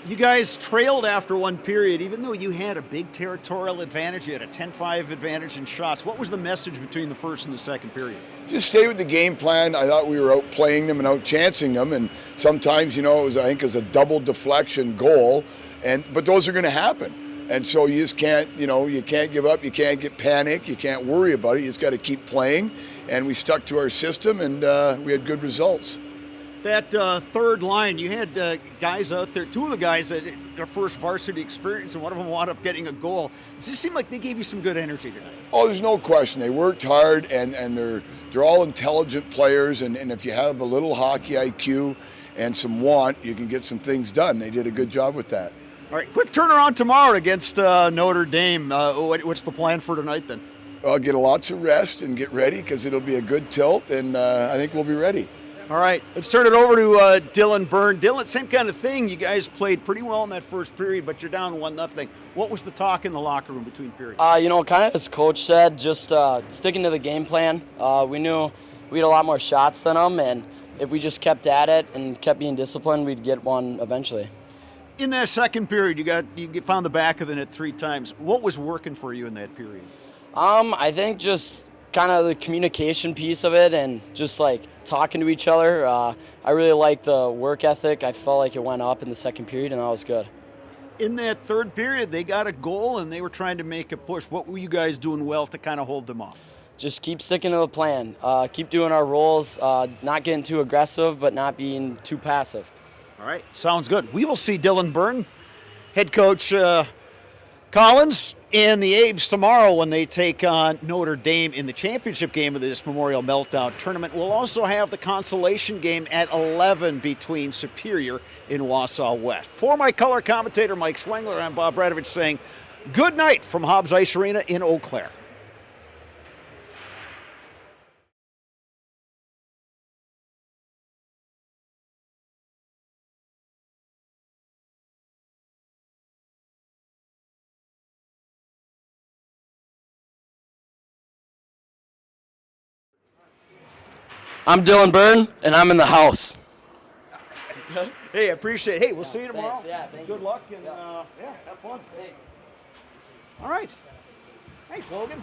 You guys trailed after one period, even though you had a big territorial advantage. You had a 10-5 advantage in shots. What was the message between the first and the second period? Just stay with the game plan. I thought we were outplaying them and outchancing them, and sometimes, I think it was a double deflection goal, but those are going to happen. And so you just can't, you can't give up, you can't get panic, you can't worry about it. You just got to keep playing, and we stuck to our system, and we had good results. That third line, you had guys out there, two of the guys that their first varsity experience, and one of them wound up getting a goal. Does it seem like they gave you some good energy tonight? Oh, there's no question. They worked hard, and they're all intelligent players, and if you have a little hockey IQ and some want, you can get some things done. They did a good job with that. All right, quick turnaround tomorrow against Notre Dame. What's the plan for tonight then? I'll get lots of rest and get ready because it'll be a good tilt, and I think we'll be ready. All right, let's turn it over to Dylan Byrne. Dylan, same kind of thing. You guys played pretty well in that first period, but you're down 1-0. What was the talk in the locker room between periods? Kind of as Coach said, just sticking to the game plan. We knew we had a lot more shots than them, and if we just kept at it and kept being disciplined, we'd get one eventually. In that second period, you found the back of the net 3 times. What was working for you in that period? I think just kind of the communication piece of it and just like talking to each other. I really liked the work ethic. I felt like it went up in the second period, and that was good. In that third period, they got a goal, and they were trying to make a push. What were you guys doing well to kind of hold them off? Just keep sticking to the plan. Keep doing our roles, not getting too aggressive, but not being too passive. All right, sounds good. We will see Dylan Byrne, head coach Collins, and the Abes tomorrow when they take on Notre Dame in the championship game of this Memorial Meltdown tournament. We'll also have the consolation game at 11 between Superior and Wausau West. For my color commentator, Mike Schwengler, I'm Bob Bradovich saying good night from Hobbs Ice Arena in Eau Claire. I'm Dylan Byrne, and I'm in the house. Hey, I appreciate it. Hey, we'll see you tomorrow. Thanks, yeah, thank Good you. luck, and have fun. Thanks. All right. Thanks, Logan.